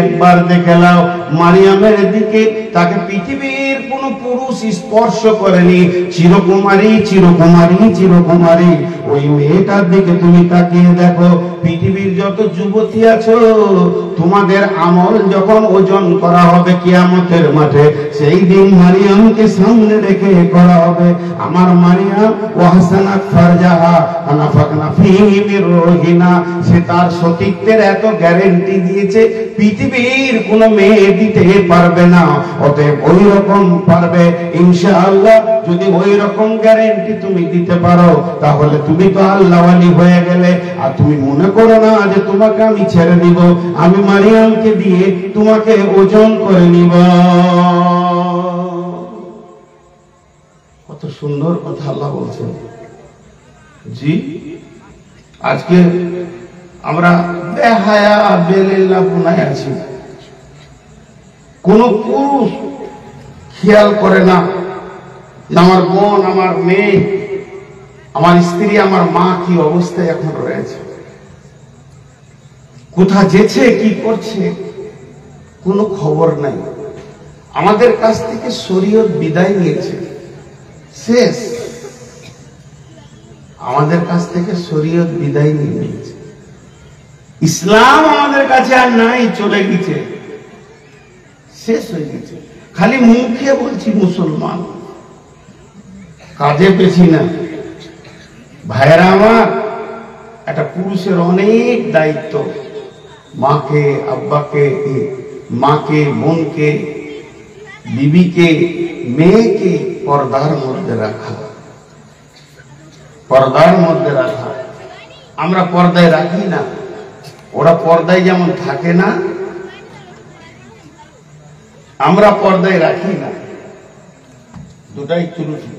একবার দেখে নাও মারিয়ামের দিকে, তাকে পৃথিবীর কোন পুরুষ স্পর্শ করেনি, চিরকুমারী চিরকুমারী চিরকুমারী। ওই মেয়েটার দিকে তুমি তাকিয়ে দেখো, পৃথিবীর যত যুবতী আছো, তোমাদের আমল যখন ওজন করা হবে কিয়ামতের মাঠে, সেই দিন মারিয়ামকে সামনে রেখে করা হবে। আমার মারিয়াম ওয়াহসানাত ফারজাহা ফানাফাখনা ফীহি মির রূহিনা, সে তার সতীত্বের এত গ্যারান্টি দিয়েছে পৃথিবীর কোন মেয়ে দিতে পারবে না। অতএব ওই রকম পারবে ইনশাআল্লাহ। যদি ওই রকম গ্যারান্টি তুমি দিতে পারো, তাহলে তুমি তো আল্লাহওয়ালি হয়ে গেলে। আর তুমি মনে করো না যে তোমাকে আমি ছেড়ে দিব, আমি মারিয়ামকে দিয়ে তোমাকে ওজন করে নিব। কত সুন্দর কথা আল্লাহ বলছেন। জি, আজকে আমরা বেহায়া বেলিল্লাহপুনায় আছি। কোন পুরুষ খেয়াল করে না আমার বোন, আমার মেয়ে, আমার স্ত্রী, আমার মা কি অবস্থায় এখন রয়েছে, কোথা যেছে, কি করছে, কোনো খবর নাই। আমাদের কাছ থেকে শরীয়ত বিদায় নিয়েছে, শেষ। আমাদের কাছ থেকে শরীয়ত বিদায় নিয়েছে, ইসলাম আমাদের কাছে আর নাই, চলে গেছে, শেষ হয়ে গেছে। খালি মুখে বলছি মুসলমান, কাজে পেছি না। ভাইরা আমার, একটা পুরুষের অনেক দায়িত্ব, মাকে, আব্বাকে, মাকে, বোনকে, বিবিকে, মেয়েকে পর্দার মধ্যে রাখা, পর্দার মধ্যে রাখা। আমরা পর্দায় রাখি না, ওরা পর্দায় যেমন থাকে না, আমরা পর্দায় রাখি না। দুটাই ত্রুটি।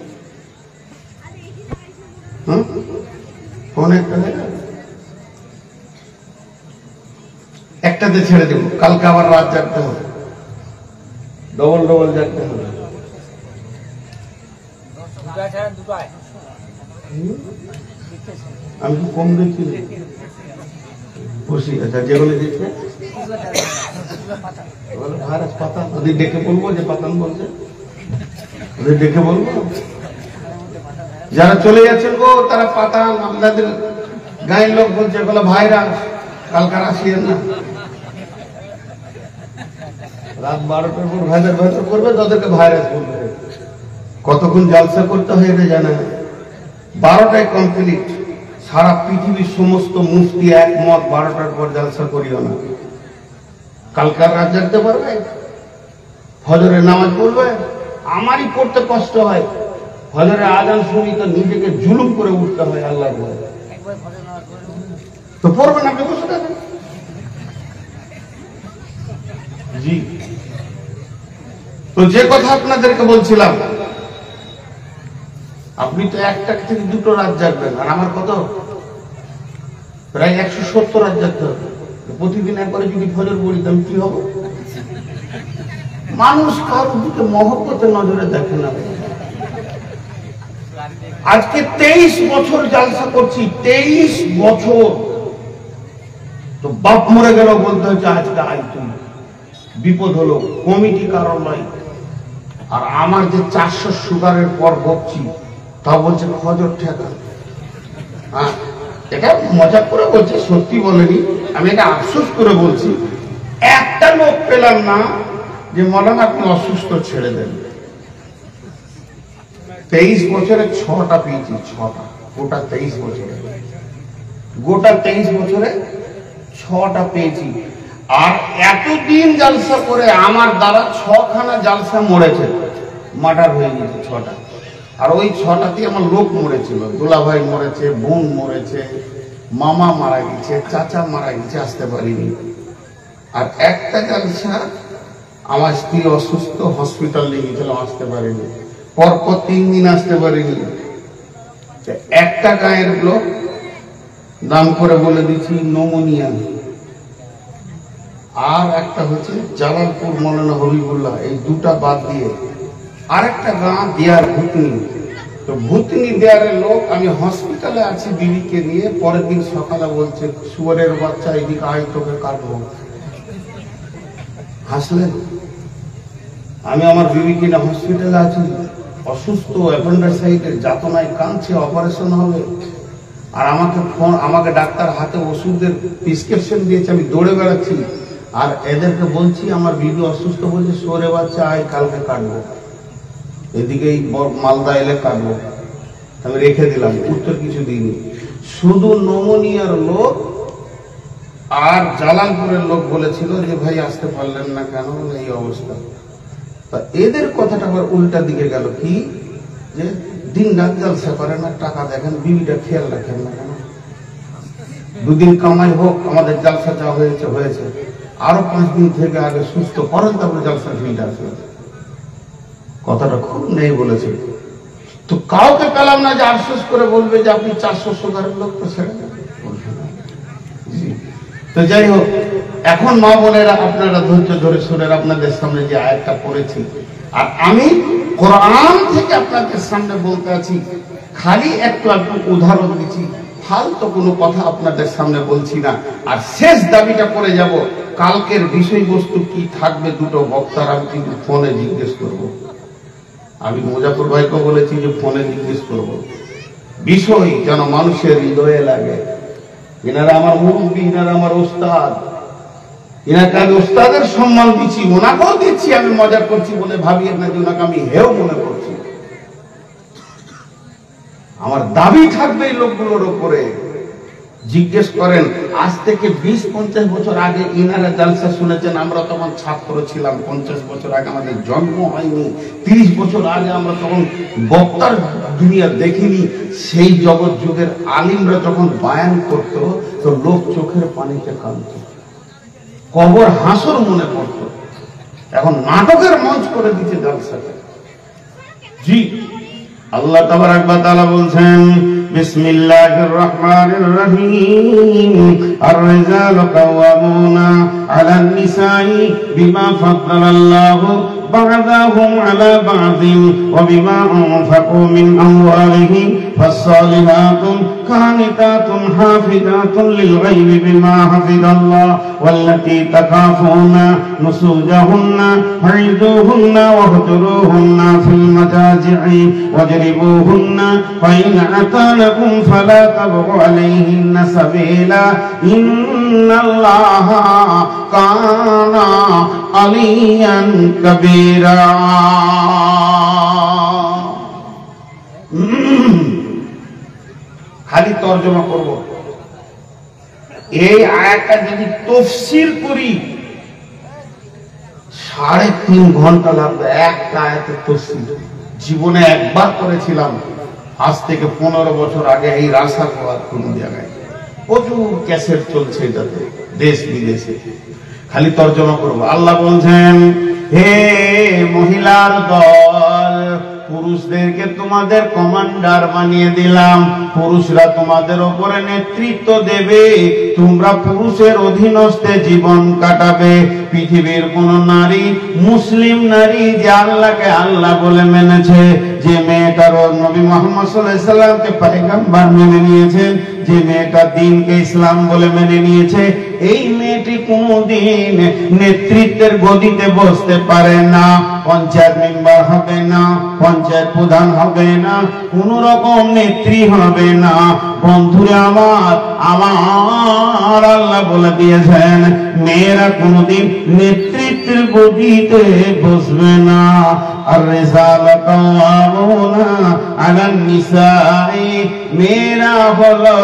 একটাতে ছেড়ে দেব, কালকে আবার রাত জাগতে হবে, ডবল ডবল জাগতে হবে। আমি তো কম দেখি খুশি। আচ্ছা, যেগুলো দেখবে পাতান, ওদের ডেকে বলবো যে পাতান বলছে, ওদের ডেকে বলবো। যারা চলে যাচ্ছেন গো তারা পাতান, আপনাদের গায়ের লোক বলছে, বলে ভাইরা কালকার আসিয়েন না। রাত 12টার পর ভাইদের ভেতর করবে, তাদেরকে ভাইরাস বলবে। কতক্ষণ জালসা করতে হয় এটা জানে না। 12টায় কমপ্লিট। সারা পৃথিবীর সমস্ত মুফতি একমত, 12টার পর জালসা করিও না। কালকার রাত জাগতে পারবে, ফজরের নামাজ পড়বে। আমারই পড়তে কষ্ট হয়, ফজরের আজান শুনি তো নিজেকে জুলুম করে উঠতে হয় আল্লাহর ভয়ে। তো পড়বেন, আপনি বসে থাকেন। জি, তো যে কথা আপনাদেরকে বলছিলাম, আপনি তো একটা থেকে দুটো রাত জাগবেন, আর আমার কত প্রায় 170 হাত যেতে হবে। প্রতিদিন একবারে যদি ফজর পড়িতাম কি হবে? মানুষ কারোর দিকে মহব্বতের নজরে দেখে না। আজকে 23 বছর জালসা করছি, 23 বছর। তো বাপ মরে গেল বলতে হচ্ছে আজকে আয় তুমি, বিপদ হলো, কমিটি কারণ নয়। আর আমার যে 400 সুগারের পর ভোগছি, তা বলছে ফজর ঠেকা। এটা মজা করে বলছি, সত্যি বলেনি, আমি এটা আফসোস করে বলছি। একটা লোক পেলাম না যে মৌলানা আপনি অসুস্থ ছেড়ে দেন। 23 বছরে 6টা পেয়েছি, 6টা, গোটা 23 বছরে, গোটা 23 বছরে 6টা পেয়েছি। আর এতদিন জালসা করে আমার দ্বারা 6খানা জালসা মরেছে, মার্ডার হয়ে গেছে 6টা। আর ওই 6টাতে আমার লোক মরেছিল, দুলাভাই মরেছে, বোন মরেছে, মামা মারা গেছে, চাচা মারা গেছে, আসতে পারিনি। আর একটা জালসা আমার স্ত্রী অসুস্থ, হসপিটাল নিয়ে গেছিল, আসতে পারিনি। পরপর 3 দিন আসতে পারিনি। একটা গায়ের লোক নাম করে বলে দিচ্ছি নমোনিয়া, আর একটা হচ্ছে জালালপুর মৌলানা হবিবুল্লাহ, এই দুটা বাদ দিয়ে আরেকটা গাঁ দেয়ার ভুতনি। তো ভুতনি দেয়ারের লোক, আমি হসপিটালে আছি বিবিকে নিয়ে, পরের দিন সকালে বলছে শুয়োরের বাচ্চা এদিকে আয় তোকে কাটবো। হাসলেন। আমি আমার বিবিকে নিয়ে হসপিটালে আছি, অসুস্থ, অ্যাপেন্ডিসাইটিস, যাতনায় কাঁদছে, অপারেশন হবে। আর আমাকে ডাক্তার হাতে ওষুধের প্রেসক্রিপশন দিয়েছে, আমি দৌড়ে বেড়াচ্ছি। আর এদেরকে বলছি আমার বিবি অসুস্থ, বলছে শুয়োরের বাচ্চা আয় কালকে কাটবো, এদিকে এই মালদা এলে কাটবো। আমি রেখে দিলাম, উত্তর কিছু দিইনি। শুধু নমোনিয়ার লোক আর জালালপুরের লোক বলেছিল যে ভাই আসতে পারলেন না কেন, এই অবস্থা। তা এদের কথাটা আবার উল্টা দিকে গেল, কি যে দিন রাত জালসা করে না, টাকা দেখেন, বিবিটা খেয়াল রাখেন না কেন? 2 দিন কামাই হোক, আমাদের জালসা যা হয়েছে হয়েছে, আরো 5 দিন থেকে আগে সুস্থ করেন, তারপরে জালসা ফিল্ড আসবে। কথাটা খুব নেই বলেছে। তো কাউকে পেলাম না যে আফসোস করে বলবে যে আপনি 400 সুগারের লোক তো ছেড়ে দেন। তো যাই হোক, এখন মা বোনেরা আপনারা ধৈর্য ধরে শুনেন, আপনাদের সামনে যে আয়াতটা পড়েছি, আর আমি কোরআন থেকে আপনাদের সামনে বলতে আছি, খালি একটু উদাহরণ দিচ্ছি, ফালতু কোনো কথা আপনাদের সামনে বলছি না। আর শেষ দাবিটা করে যাব, কালকের বিষয়বস্তু কি থাকবে দুটো বক্তার আমি কিন্তু ফোনে জিজ্ঞেস করব। আমি মুজাফর ভাইকে বলেছি যে ফোনে জিজ্ঞেস করব, বিষয় যেন মানুষের হৃদয়ে লাগে। এনারা আমার মুরব্বী, এনারা আমার ওস্তাদ, এনাকে আমি ওস্তাদের সম্মান দিচ্ছি, ওনাকেও দিচ্ছি। আমি মজা করছি বলে ভাবিয়ে না যে ওনাকে আমি হেও মনে করছি। আমার দাবি থাকবে এই লোকগুলোর উপরে। জিজ্ঞেস করেন, আজ থেকে 20-50 বছর আগে ইনারা জালসা শুনেছেন, আমরা তখন ছাত্র ছিলাম। 50 বছর আগে আমাদের জন্ম হয়নি। 30 বছর আগে আমরা তখন বক্তার দুনিয়া দেখিনি। সেই জগৎ যুগের আলিমরা যখন বায়ান করত, তো লোক চোখের পানিতে কাঁদত, কবর হাসর মনে পড়ত। এখন নাটকের মঞ্চ করে দিচ্ছে জালসাকে। জি, আল্লাহ তাবারাক ওয়া তাআলা বলছেন, বিসমিল্লাহির রহমানির রহিম, আর-রিজালু কাওয়ামুনা আলান নিসাই বিমা ফাদ্দালাল্লাহু বা'দাহুম আলা বা'দিন ওয়া বিমা আনফাকু মিন আমওয়ালিহিম ফাস-সালিহাতু কানিতাতুন হাফিজাতুন লিল গায়বি বিমা হাফিজাল্লাহ ওয়াল্লাতী তাখাফুনা নুসুজাহুন্না ফাইযুহুন্না ওয়াহজুরুহুন্না ফিল মাজাজি'i ওয়াজরিবুহুন্না ফাইন আতানাকুম ফালা তাবগু আলাইহিন্না সাবিলা ইন্নাল্লাহা কানা আলিয়ান কাবীরা। খালি তর্জমা করব, এই আয়াতটা যদি তাফসীর করি 3.5 ঘন্টা লাগবে। একটা আয়াতের তাফসীর জীবনে একবার করেছিলাম, আজ থেকে 15 বছর আগে। এই রাসাঘাট কোন জায়গায় প্রচুর ক্যাসেট চলছে যাতে দেশ বিদেশে। খালি তর্জমা করব। আল্লাহ বলছেন, হে মহিলার দল, পুরুষদেরকে তোমাদের কমান্ডার বানিয়ে দিলাম, পুরুষরা তোমাদের উপরে নেতৃত্ব দেবে, তোমরা পুরুষের অধীনস্থে জীবন কাটাবে। পৃথিবীর কোন নারী, মুসলিম নারী যে আল্লাহকে আল্লাহ বলে মেনেছে, যে মেয়েটার নবী মুহাম্মদ সাল্লাল্লাহু আলাইহি সাল্লামকে পয়গম্বর মেনে নিয়েছে, যে মেয়েটা দ্বীনকে ইসলাম বলে মেনে নিয়েছে, এই মেয়েটি কোনদিন নেতৃত্বের গদিতে বসতে পারে না, পঞ্চায়েত মেম্বার হবে না, পঞ্চায়েত প্রধান হবে না, কোন রকম নেত্রী হবে না। বন্ধুরা আমার, আমার আল্লাহ বলে দিয়েছেন মেয়েরা কোনদিন নেতৃত্বের গদিতে বসবে না। আর রিজালাতু কাওয়ামুনা আলান নিসাই, মেয়েরা হলো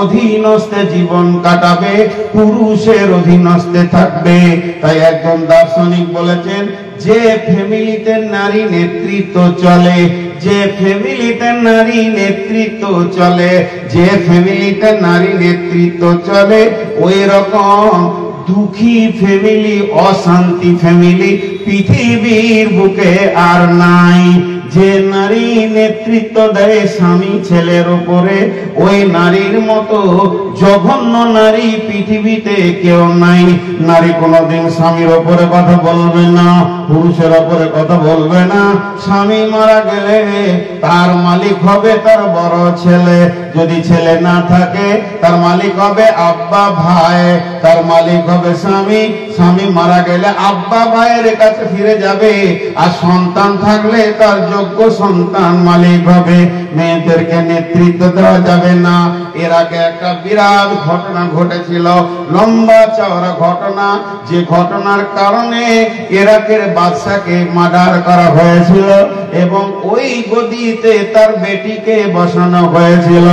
অধীনস্থে জীবন কাটাবে, পুরুষের অধীনস্থে থাকবে। তাই একজন দার্শনিক বলেছেন, যে ফ্যামিলিতে নারী নেতৃত্ব চলে, যে ফ্যামিলিতে নারী নেতৃত্ব চলে, যে ফ্যামিলিতে নারী নেতৃত্ব চলে, ওই রকম দুঃখী ফ্যামিলি, অশান্তি ফ্যামিলি পৃথিবীর বুকে আর নাই। যে নারী নেতৃত্ব দেয় স্বামী ছেলের উপরে, ওই নারীর মতো জঘন্য নারী পৃথিবীতে কেউ নাই। নারী কোনোদিন স্বামীর উপরে কথা বলবে না, পুরুষের উপরে কথা বলবে না। স্বামী মারা গেলে তার মালিক হবে তার বড় ছেলে, যদি ছেলে না থাকে তার মালিক হবে আব্বা ভাই, তার মালিক হবে স্বামী। স্বামী মারা গেলে আব্বা ভাইয়ের কাছে ফিরে যাবে, আর সন্তান থাকলে তার যোগ্য সন্তান মালিক হবে। মেয়েদেরকে নেতৃত্ব দেওয়া যাবে না। এর আগে একটা বিরাট ঘটনা ঘটেছিল, লম্বা চওড়া ঘটনা, যে ঘটনার কারণে ইরাকের বাদশাকে মার্ডার করা হয়েছিল এবং ওই গদিতে তার বেটিকে বসানো হয়েছিল।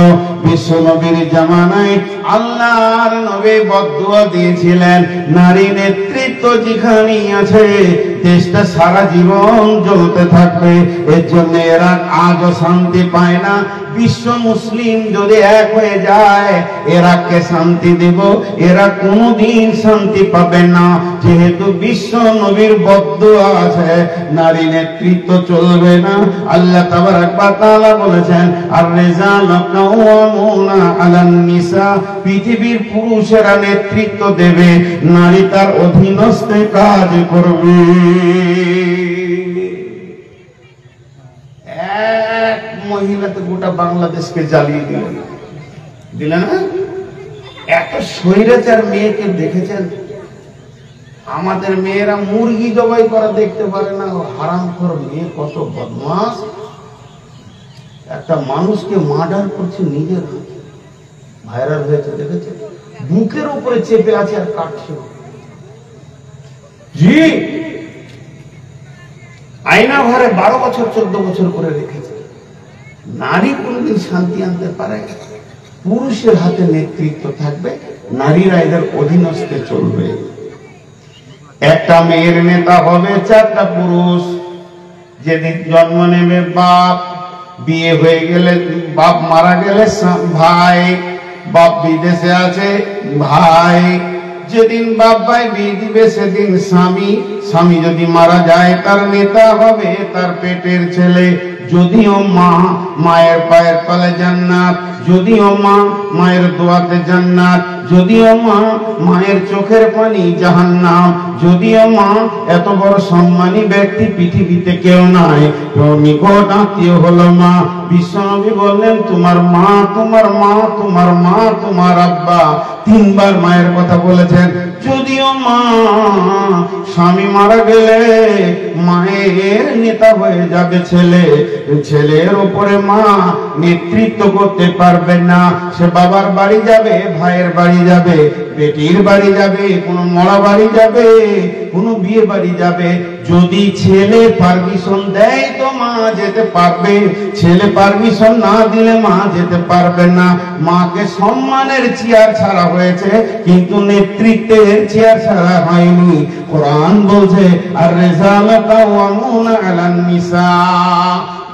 বিশ্ব নবীর জামানায় আল্লাহর নবী বদদুয়া দিয়েছিলেন, নারী নেতৃত্ব যেখানেই আছে দেশটা সারা জীবন জ্বলতে থাকবে। এর জন্য এরা আজও শান্তি পায় না। বিশ্ব মুসলিম যদি এক হয়ে যায়, এরাকে শান্তি দেব, এরা কোনদিন শান্তি পাবে না। যেহেতু বিশ্ব নবীর বদদুয়া আছে, নারী নেতৃত্ব চলবে না। আল্লাহ তাবারাক ওয়া তাআলা বলেছেন, আর রিজালু কাওয়ামুনা আলান নিসা, পৃথিবীর পুরুষেরা নেতৃত্ব দেবে, নারী তার অধীনস্থে কাজ করবে। এক মহিলাতে গোটা বাংলাদেশকে জ্বালিয়ে দিলেন না? এত স্বৈরাচার মেয়েকে দেখেছেন? আমাদের মেয়েরা মুরগি জবাই করা দেখতে পারে না, হারামখোর মেয়ে, কত বদমাশ। একটা মানুষকে মার্ডার করছে নিজের হাতে, ভাইরাল হয়েছে, দেখেছে? বুকের উপরে চেপে আছে আর কাটছে। জি, আয়না ঘরে 12 বছর 14 বছর করে রেখেছে। নারী কোনদিন শান্তি আনতে পারে? পুরুষের হাতে নেতৃত্ব থাকবে, নারীরা এদের অধীনস্থে চলবে। একটা মেয়ের নেতা হবে 4টা পুরুষ। যেদিন জন্ম নেবে বাপ, বিয়ে হয়ে গেলে বাপ, মারা গেলে ভাই, বাপ বিদেশে আছে ভাই, যেদিন বাপ ভাই বিয়ে দিবে সেদিন স্বামী, স্বামী যদি মারা যায় তার নেতা হবে তার পেটের ছেলে। যদিও মা, মায়ের পায়ের তলে জান্নাত, যদিও মা, মায়ের দোয়াতে জান্নাত, যদিও মা, মায়ের চোখের পানি জাহান্নাম, যদিও মা, এত বড় সম্মানী ব্যক্তি পৃথিবীতে কেউ নাই, তো নিকট আত্মীয় হলো মা। বিশ্বনবী বললেন, তোমার মা, তোমার মা, তোমার মা, তোমার আব্বা, 3 বার মায়ের কথা বলেছেন। যদিও মা, স্বামী মারা গেলে মায়ের নেতা হয়ে যাবে ছেলে, ছেলের উপরে মা নেতৃত্ব করতে পারবে না। সে বাবার বাড়ি যাবে, ভাইয়ের বাড়ি যাবে, বেটির বাড়ি যাবে, কোন মরা বাড়ি যাবে, কোন বিয়ে বাড়ি যাবে। যদি ছেলে পারমিশন দেয় তো মা যেতে পারবে, ছেলে পারমিশন না দিলে মা যেতে পারবে না। মাকে সম্মানের চেয়ার ছাড়া হয়েছে, কিন্তু নেতৃত্বের চেয়ার ছাড়া হয়নি। কোরআন বলছে, আর রিজালু কাওয়ামুনা আলান নিসা।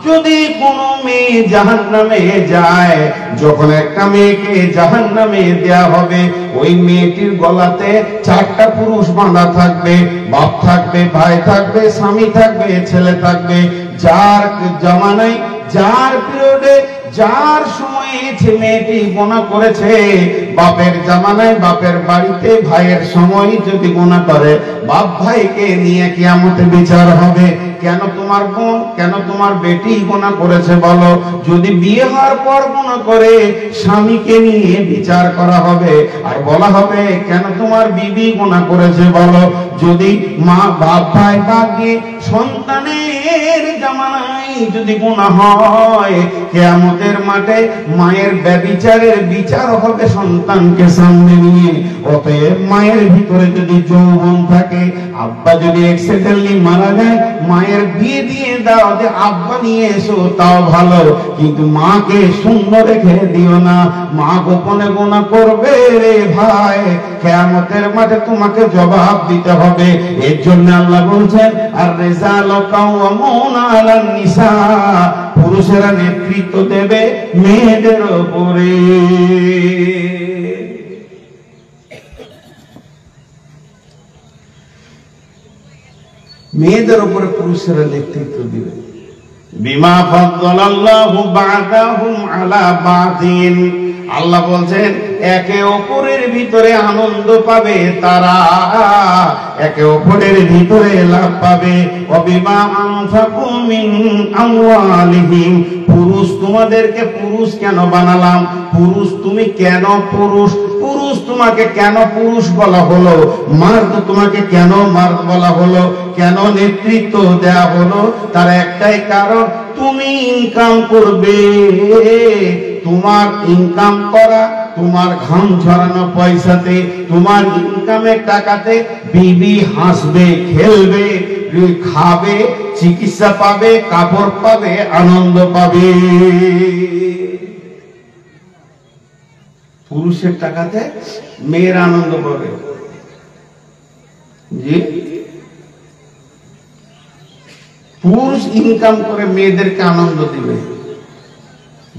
যদি কোনো মেয়ে জাহান্নামে যায়, যখন একটা মেয়েকে জাহান্নামে দেয়া হবে, ওই মেয়েটির গলাতে 4টা পুরুষ বাঁধা থাকবে, বাপ থাকবে, ভাই থাকবে, স্বামী থাকবে, ছেলে থাকবে। যার জামানায়, যার পিরিয়ডে, যার সময়ে মেয়েটি গুনাহ করেছে, বাপের জামানায় বাপের বাড়িতে ভাইয়ের সময় যদি গুনাহ করে, বাপ ভাইকে নিয়ে কিয়ামতে বিচার হবে। কেন তোমার বোন, কেন তোমার বেটি গুনাহ করেছে বলো? যদি বিয়ে হওয়ার পর গুনাহ করে, স্বামীকে নিয়ে বিচার করা হবে। আর বলা হবে কেন তোমার বিবি গুনাহ করেছে বলো? যদি মা বাপ ভাই ভাগ্যে সন্তানের জামানায় যদি গুনাহ হয়, কিয়ামতের মাঠে মায়ের ব্যভিচারের বিচার হবে সন্তানকে সামনে নিয়ে। অতএব মায়ের ভিতরে যদি যৌবন থাকে, আব্বা যদি অ্যাক্সিডেন্টলি মারা যায়, মায়ের বিয়ে দিয়ে দাও, যে আব্বা নিয়ে এসো, তাও ভালো, কিন্তু মাকে শূন্য রেখে দিও না। মা গোপনে গুনাহ করবে রে ভাই, কিয়ামতের মাঠে তোমাকে জবাব দিতে হবে। এর জন্য আল্লাহ বলছেন, আর রিজালু কাওয়ামুনা আলান নিসা, পুরুষেরা নেতৃত্ব দেবে মেয়েদের উপরে। মেয়েদের উপরে পুরুষেরা নেতৃত্ব দিবে। বিমা ফাদ্দালাল্লাহু বা'দাহুম আলা বা'দিন, আল্লাহ বলছেন একে অপরের ভিতরে আনন্দ পাবে তারা, একে অপরের ভিতরে লাভ পাবে। ওয়াবিমা আনফাকু মিন আমওয়ালিহিম, পুরুষ তোমাদেরকে পুরুষ কেন বানালাম? পুরুষ তুমি কেন পুরুষ? পুরুষ তোমাকে কেন পুরুষ বলা হলো? মার্দ তোমাকে কেন মার্দ বলা হলো? কেন নেতৃত্ব দেয়া হলো? তার একটাই কারণ, তুমি ইনকাম করবে। তোমার ইনকাম করা, তোমার ঘাম ঝরানো পয়সাতে, তোমার ইনকামের টাকাতে বিবি হাসবে, খেলবে, খাবে, চিকিৎসা পাবে, কাপড় পাবে, আনন্দ পাবে। পুরুষের টাকাতে মেয়েরা আনন্দ পাবে। জি, পুরুষ ইনকাম করে মেয়েদেরকে আনন্দ দিবে।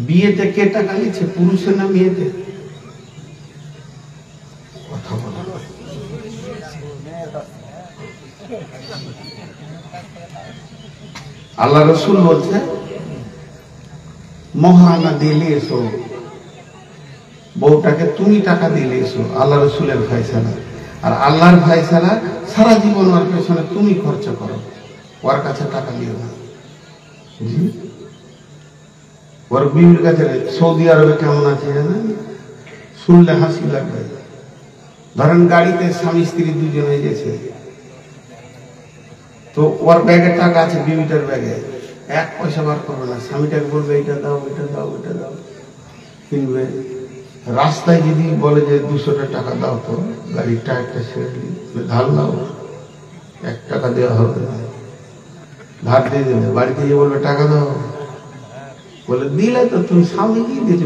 বিয়েতে কে টাকা নিচ্ছে, পুরুষের না মেয়েতে? কথা বলো। আল্লাহ রসুল বলছে, মহানা দিলে এসো, বউটাকে তুমি টাকা দিলে এসো। আল্লাহ রসুলের ফয়সালা। আর আল্লাহর ফয়সালা, সারা জীবন ওর পেছনে তুমি খরচ করো, ওর কাছে টাকা নিও না। ওর বিবির কাছে। সৌদি আরবে কেমন আছে জানেন? শুনলে হাসি লাগবে। ধরেন গাড়িতে স্বামী স্ত্রী দুজন হয়ে গেছে, তো ওর ব্যাগে টাকা আছে, বিবিটার ব্যাগে এক পয়সা বার করবে না। স্বামীটাকে বলবে এটা দাও, এটা দাও, এটা দাও, কিনবে। রাস্তায় যদি বলে যে 200 টাকা দাও, তো গাড়ির টায়ারটা ছেড়ে দিই, ধার দাও, 1 টাকা দেওয়া হবে না, ধার দিয়ে দেবে। বাড়িতে গিয়ে বলবে টাকা দাও, বলে দিলে তো তুমি স্বামী কি দিয়েছো?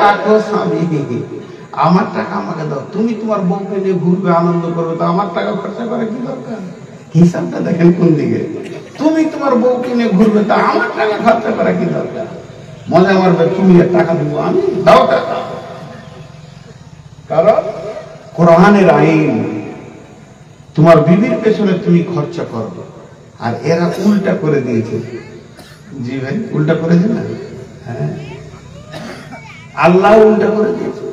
রাখো স্বামী, আমার টাকা আমাকে দাও। তুমি তোমার বউকে নিয়ে ঘুরবে, আনন্দ করবে, তো আমার টাকা খরচা করে কি দরকার? হিসাবটা দেখেন কোন দিকে। তুমি তোমার বউকে নিয়ে ঘুরবে, তা আমার টাকা খরচা করা কি দরকার? মজা মারবে, তুমি টাকা দিব, আমি দাও টাকা। কারণ কোরআনের আইন, তোমার বিবির পেছনে তুমি খরচা করবে। আর এরা উল্টা করে দিয়েছে। জি ভাই, উল্টা করেছে না? হ্যাঁ, আল্লাহ উল্টা করে দিয়েছে।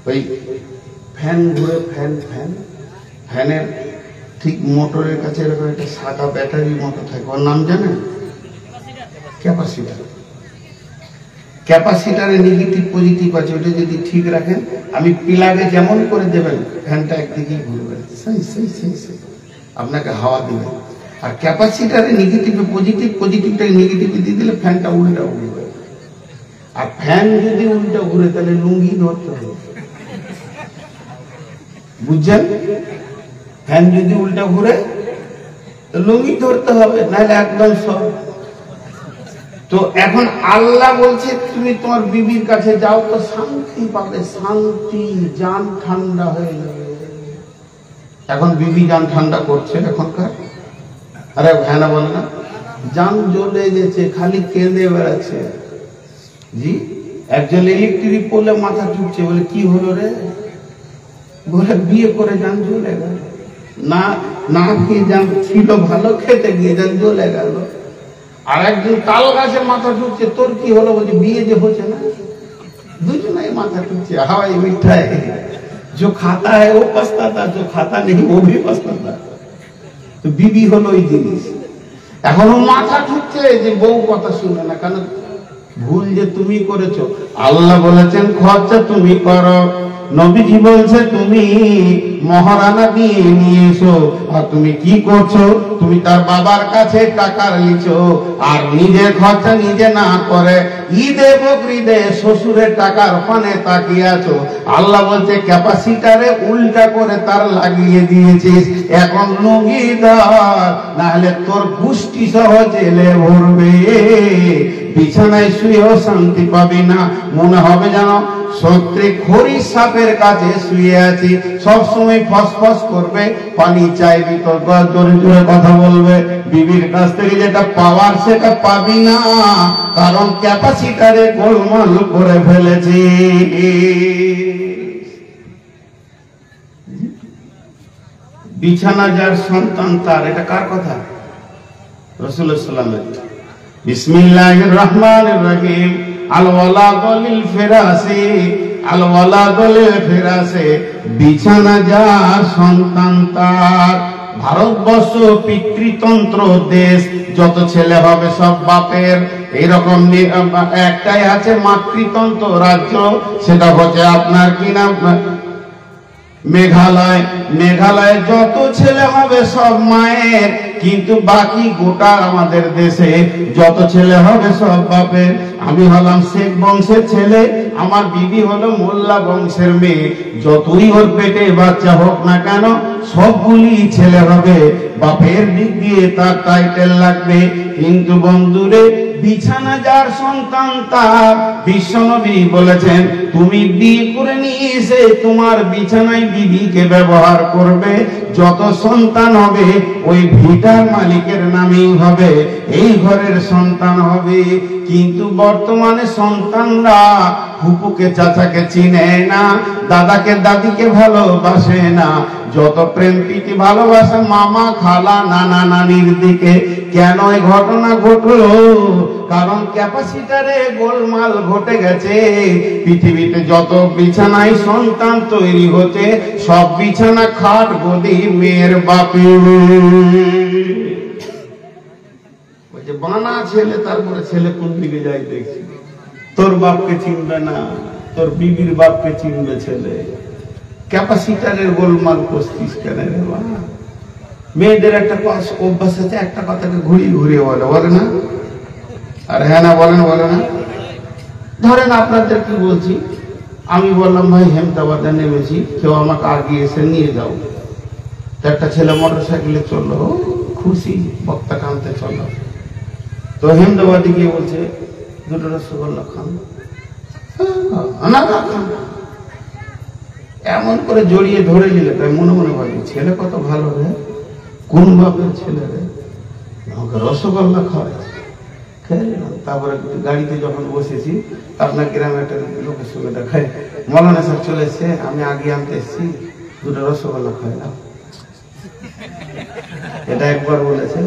ওই ফ্যান ঘুরে, ফ্যানের ঠিক মোটরের কাছে এরকম একটা সাদা ব্যাটারি মতো থাকে, ওর নাম জানেন? ক্যাপাসিটার। ক্যাপাসিটারে নেগেটিভ পজিটিভ আছে, ওটা যদি ঠিক রাখেন, আমি প্লাগে যেমন করে দেবেন, ফ্যানটা একদিকেই ঘুরবে, আপনাকে হাওয়া দিবে। আর ক্যাপাসিটারে নেগেটিভে পজিটিভ, পজিটিভটাকে নেগেটিভে দিয়ে দিলে ফ্যানটা উল্টা ঘুরবে। আর ফ্যান যদি উল্টা ঘুরে, তাহলে লুঙ্গি ধরতে হবে, বুঝছেন? ফ্যান যদি উল্টা ঘুরে, লুঙ্গি ধরতে হবে, নাহলে একদম সব। তো এখন আল্লাহ বলছে তুমি তোমার বিবির কাছে যাও, তো শান্তি পাবে, শান্তি, জান ঠান্ডা হয়ে যাবে। এখন বিবি জান ঠান্ডা করছে এখনকার? আরে ভ্যানা বলে না, জান জ্বলে গেছে, খালি কেঁদে বেড়াচ্ছে। জি, একজন ইলেকট্রিক পোলে মাথা ঠুকছে, বলে কি হলো রে? বলে বিয়ে করে জান জ্বলে গেল। না না খেয়ে যান, ছিল ভালো, খেতে গিয়ে যান জ্বলে গেল। আর একদিন তাল গাছে মাথা ঠুকছে, তোর কি হলো? বলছে বিয়ে যে হচ্ছে না। দুজনাই মাথা ঠুকছে, হাওয়াই মিঠা है, जो खाता है वो पछताता, जो खाता नहीं वो भी पछताता। তো বিবি হলো ওই জিনিস। এখন ও মাথা ঠুকছে যে বউ কথা শুনে না, কারণ ভুল যে তুমি করেছো। আল্লাহ বলেছেন খরচা তুমি করো, নবীজি বলছে তুমি মহারানা দিয়ে নিয়ে এসো, আর তুমি কি করছো? তুমি তার বাবার কাছে টাকা নিছো, আর নিজের খরচা নিজে না করে ঈদে বকরিদে শ্বশুরের টাকার পানে তাকিয়ে আছো। আল্লাহ বলছে ক্যাপাসিটারে উল্টা করে তার লাগিয়ে দিয়েছিস, এখন লুঙ্গি ধর, নাহলে তোর গুষ্টি সহ জেলে ভরবে। বিছানায় শুয়েও শান্তি পাবি না, মনে হবে যেন সত্যি খড়ি সাপের কাছে শুয়ে আছি। সবসময় ফসফস করবে, পানি চাইবি তো জোরে জোরে কথা বলবে। বিবির কাছ থেকে যেটা পাওয়ার সেটা পাবি না, কারণ ক্যাপাসিটারে গোলমাল করে ফেলেছি। বিছানা যার সন্তান তার, এটা কার কথা? রাসূলুল্লাহ সাল্লাল্লাহু আলাইহি ওয়াসাল্লাম। বিসমিল্লাহির রহমানির রহিম। আল ওয়ালাদু লিল ফিরাসি, আল ওয়ালাদু লিল ফিরাসি, বিছানা যার সন্তান তার। ভারতবর্ষ পিতৃতন্ত্র দেশ, যত ছেলে হবে সব বাপের। এরকম একটাই আছে মাতৃতন্ত্র রাজ্য, সেটা হচ্ছে আপনার কি নাম? মেঘালয়। মেঘালয়ে যত ছেলে হবে সব মায়ের, কিন্তু বাকি গোটা আমাদের দেশে যত ছেলে হবে সব বাপের। আমি হলাম শেখ বংশের ছেলে, আমার বিবি হলো মোল্লা বংশের মেয়ে। যতই ওর পেটে বাচ্চা হোক না কেন, সবগুলি ছেলে হবে, বাপের দিক দিয়ে তার টাইটেল লাগবে। কিন্তু বন্ধুরে, বিছানা যার সন্তান তার। বিশ্বনবী বলেছেন তুমি বিয়ে করে নিয়ে এসে তোমার বিছানায় বিবিকে ব্যবহার করবে, যত সন্তান হবে ওই ভিটার মালিকের নামেই হবে, এই ঘরের সন্তান হবে। কিন্তু বর্তমানে সন্তানরা ফুপুকে চাচাকে চিনে না, দাদাকে দাদিকে ভালোবাসে না, যত প্রেম প্রীতি ভালোবাসা মামা খালা নানা নানির দিকে। কেন এই ঘটনা ঘটলো? কারণ ক্যাপাসিটারে গোলমাল ঘটে গেছে। পৃথিবীতে যত বিছানায় সন্তান তৈরি হচ্ছে, সব বিছানা খাট গদি মেয়ের বাপের। বানা ছেলে, তারপরে ছেলে কোন দিকে যায় দেখছি। তোর বাপকে চিনবে না, তোর বিবির বাপকে চিনবে ছেলে। ক্যাপাসিটারের গোলমাল করছিস কেন রে বা? মেয়েদের একটা অভ্যাস আছে, একটা কথাকে ঘুরিয়ে ঘুরিয়ে বলে না? আর হ্যাঁ না বলেন, বলে না? ধরেন আপনাদের কি বলছি, আমি বললাম ভাই হেমতাবাদে নেমেছি, কেউ আমাকে আগে এসে নিয়ে যাও। একটা ছেলে মোটর সাইকেলে চললো, খুশি, বক্তা কানতে চললো। তো হেমদাবাদে গিয়ে বলছে দুটো রসগোল্লা খান। এমন করে জড়িয়ে ধরে নিলে, তাই মনে মনে ভাবি ছেলে কত ভালো রে, কোন বাপের ছেলে রে, আমাকে রসগোল্লা খাওয়ায়। তারপরে গাড়িতে যখন বসেছি, আপনার গ্রামে একটা লোকের সঙ্গে দেখায়, মৌলানা সাহেব চলে এসছে, আমি আগে আনতে এসছি, দুটো রসগোল্লা খাওয়াই দাও। এটা একবার বলেছে।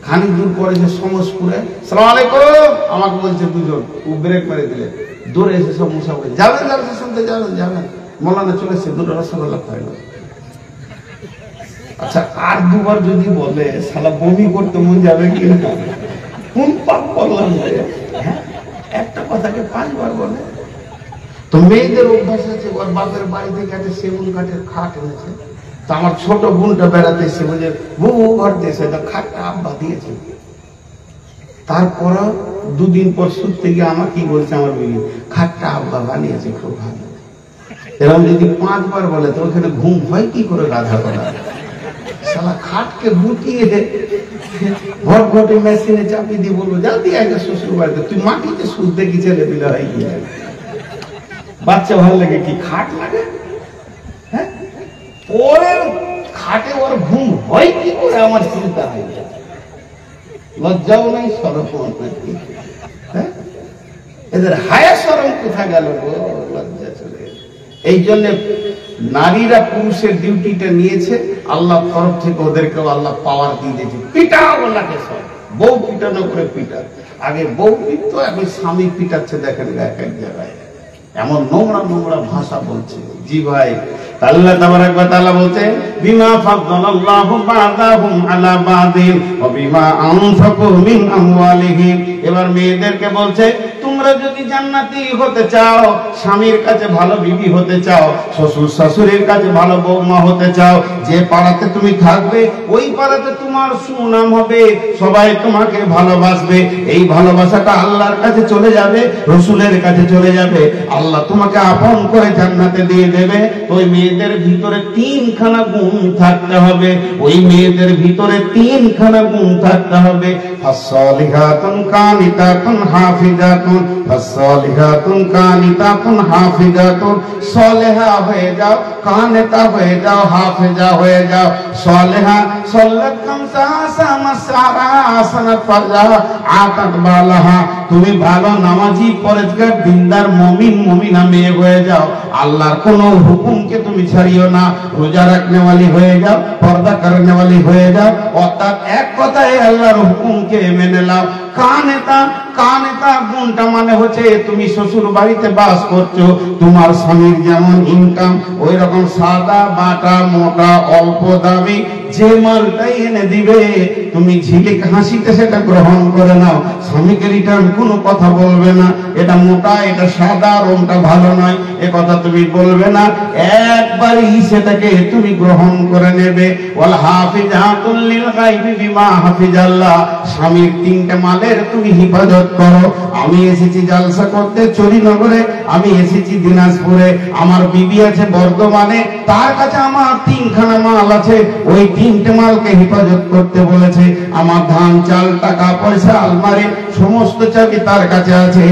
খানিক দূর পরে যে সমসপুরে, সালাম আলাইকুম আমাকে বলছে দুজন, ও ব্রেক মেরে দিলে, দূরে এসে সব মুসা বলে যাবেন যাবেন শুনতে যাবেন যাবেন, মৌলানা চলে এসছে, দুটো রসগোল্লা খাওয়াইল। আচ্ছা, আর দুবার যদি বলে শালা বমি করতে মন যাবে কি না? কোন পাপ করলাম? একটা কথাকে 5 বার বলে। তো মেয়েদের অভ্যাস আছে, ওর বাপের বাড়ি থেকে একটা সেগুন কাঠের খাট এনেছে। তো আমার ছোট বোনটা বেড়াতে এসে বলছে বউ ঘর দিয়েছে, খাটটা আব্বা দিয়েছে। তারপর 2 দিন পর শুতে গিয়ে আমার কি বলছে, আমার বিবি খাটটা আব্বা বানিয়েছে, খুব ভালো। এরকম যদি 5 বার বলে তো ওখানে ঘুম হয় কি করে গাধা করা? শালা খাটকে গুটিয়ে ঘটঘটে মেশিনে চাপিয়ে দিয়ে বলবো যা দিয়ে একটা শ্বশুর বাড়িতে, তুই মাটিতে সুদ দেখি ছেলে দিলে হয় কি? বাচ্চা ভালো লাগে কি খাট লাগে? হ্যাঁ, ওর খাটে ওর ঘুম হয় কি করে আমার চিন্তা হয়। লজ্জাও নাই, সরমও নাই। হ্যাঁ, এদের হায়া সরম কোথা গেল গো? লজ্জা চলে। এই জন্য নারীরা পুরুষের ডিউটিটা নিয়েছে, আল্লাহ তরফ থেকে ওদেরকেও আল্লাহ পাওয়ার দিয়ে দিয়েছে। পিটাও বলাকে সব, বউ পিটানো করে পিটা। আগে বউ পিটতো, এখন স্বামী পিটাচ্ছে। দেখেন এক এক জায়গায় এমন নোংরা নোংরা ভাষা বলছে। জি ভাই, আল্লাহ তাবারাক ওয়া তাআলা বলতে বিমা ফাদ্দালাল্লাহু বা'দাহুম আলা বা'দিন ওয়া বিমা আনফাকু মিন আমওয়ালিহিম। এবার মেয়েদেরকে বলছে তোমরা যদি জান্নাতি হতে চাও, স্বামীর কাছে ভালো বিবি হতে চাও, শ্বশুর শাশুড়ির কাছে ভালো বৌমা হতে চাও, যে পাড়াতে তুমি থাকবে ওই পাড়াতে তোমার সুনাম হবে, সবাই তোমাকে ভালোবাসবে। এই ভালোবাসাটা আল্লাহর কাছে চলে যাবে, রসুলের কাছে চলে যাবে, আল্লাহ তোমাকে আপন করে জান্নাতে দিয়ে দেবে। ওই মেয়েদের ভিতরে তিনখানা গুণ থাকতে হবে, ওই মেয়েদের ভিতরে তিনখানা গুণ থাকতে হবে। ফাসসালিহাতুন কানিতাতুন হাফিজাতুন, ফাসসালিহাতুন কানিতাতুন হাফিজাতুন। সালেহা হয়ে যাও, কানিতা হয়ে যাও, হাফিজা হয়ে যাও। সালেহা সাল্লাত খামসা সামাসারা সানাত ফারজা আতাত বালাহা। তুমি ভালো নামাজি, পরেজগার, দিনদার, মুমিন, মুমিনা মেয়ে হয়ে যাও। আল্লাহর কোন হুকুমকে তুমি ছাড়িও না, রোজা রাখনেওয়ালি হয়ে যাও, পর্দা করনেওয়ালি হয়ে যাও, অর্থাৎ এক কথায় আল্লাহর হুকুমকে মেনে নাও। কানেতা, কানেতা গুণটা মানে হচ্ছে তুমি শ্বশুর বাড়িতে বাস করছো, তোমার স্বামীর যেমন ইনকাম ওই রকম সাদা বাটা মোটা অল্প দামি যে মালটাই এনে দিবে তুমি ঝিলিক হাসিতে সেটা গ্রহণ করে নাও। স্বামীকে রিটার্ন কোনো কথা বলবে না, এটা মোটা এটা সাদা রংটা ভালো নয় এ কথা তুমি বলবে না, একবারই সেটাকে তুমি গ্রহণ করে নেবে। ওয়াল হাফিজাতুল লিল গায়বি বিমা হাফিজাল্লাহ। স্বামীর তিনটে মালের তুমি হিফাজত করো। আমি এসেছি জালসা করতে চরিনগরে, আমি এসেছি দিনাজপুরে, আমার বিবি আছে বর্ধমানে, তার কাছে আমার তিনখানা মাল আছে, ওই তিনটে মালকে হিফাজত করতে বলেছে। আমার ধান চাল টাকা পয়সা আলমারি সমস্ত চাবি তার কাছে আছে।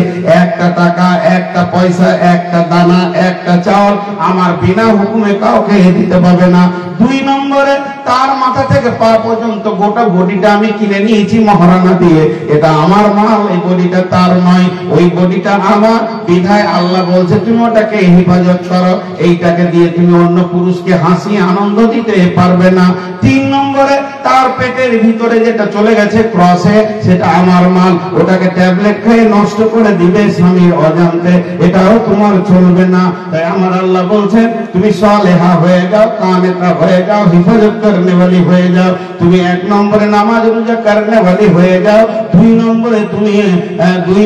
একটা টাকা একটা পয়সা একটা দানা একটা চাল আমার বিনা হুকুমে কাউকে দিতে পারবে না। 2 নম্বরে তার মাথা থেকে পা পর্যন্ত গোটা বডিটা আমি কিনে নিয়েছি মহারানা দিয়ে, এটা আমার মাল, এই বডিটা তার নয়, ওই বডিটা আমার। বিধায় আল্লাহ বলছে তুমি ওটাকে হেফাজত করো, এইটাকে দিয়ে তুমি অন্য পুরুষকে হাসি আনন্দ দিতে পারবে না। 3 নম্বরে তার পেটের ভিতরে যেটা চলে গেছে ক্রসে সেটা আমার মাল, ওটাকে ট্যাবলেট খেয়ে নষ্ট করে দিবে স্বামীর অজান্তে, এটাও তোমার চলবে না। তাই আমার আল্লাহ বলছেন তুমি সালেহা হয়ে যাও, কানেতা হয়ে যাও, হিফাজত করনে वाली হয়ে যাও। তুমি 1 নম্বরে নামাজ রোজা করনে वाली হয়ে যাও, 2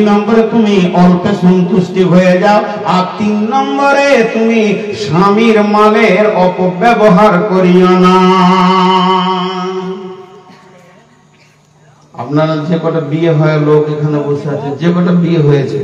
নম্বরে তুমি অল্পে সন্তুষ্টি হয়ে যাও, আর 3 নম্বরে তুমি স্বামীর মালের অপব্যবহার করিও না। আপনারা যে কটা বিয়ে হয় লোক এখানে বসে আছে, যে কটা বিয়ে হয়েছে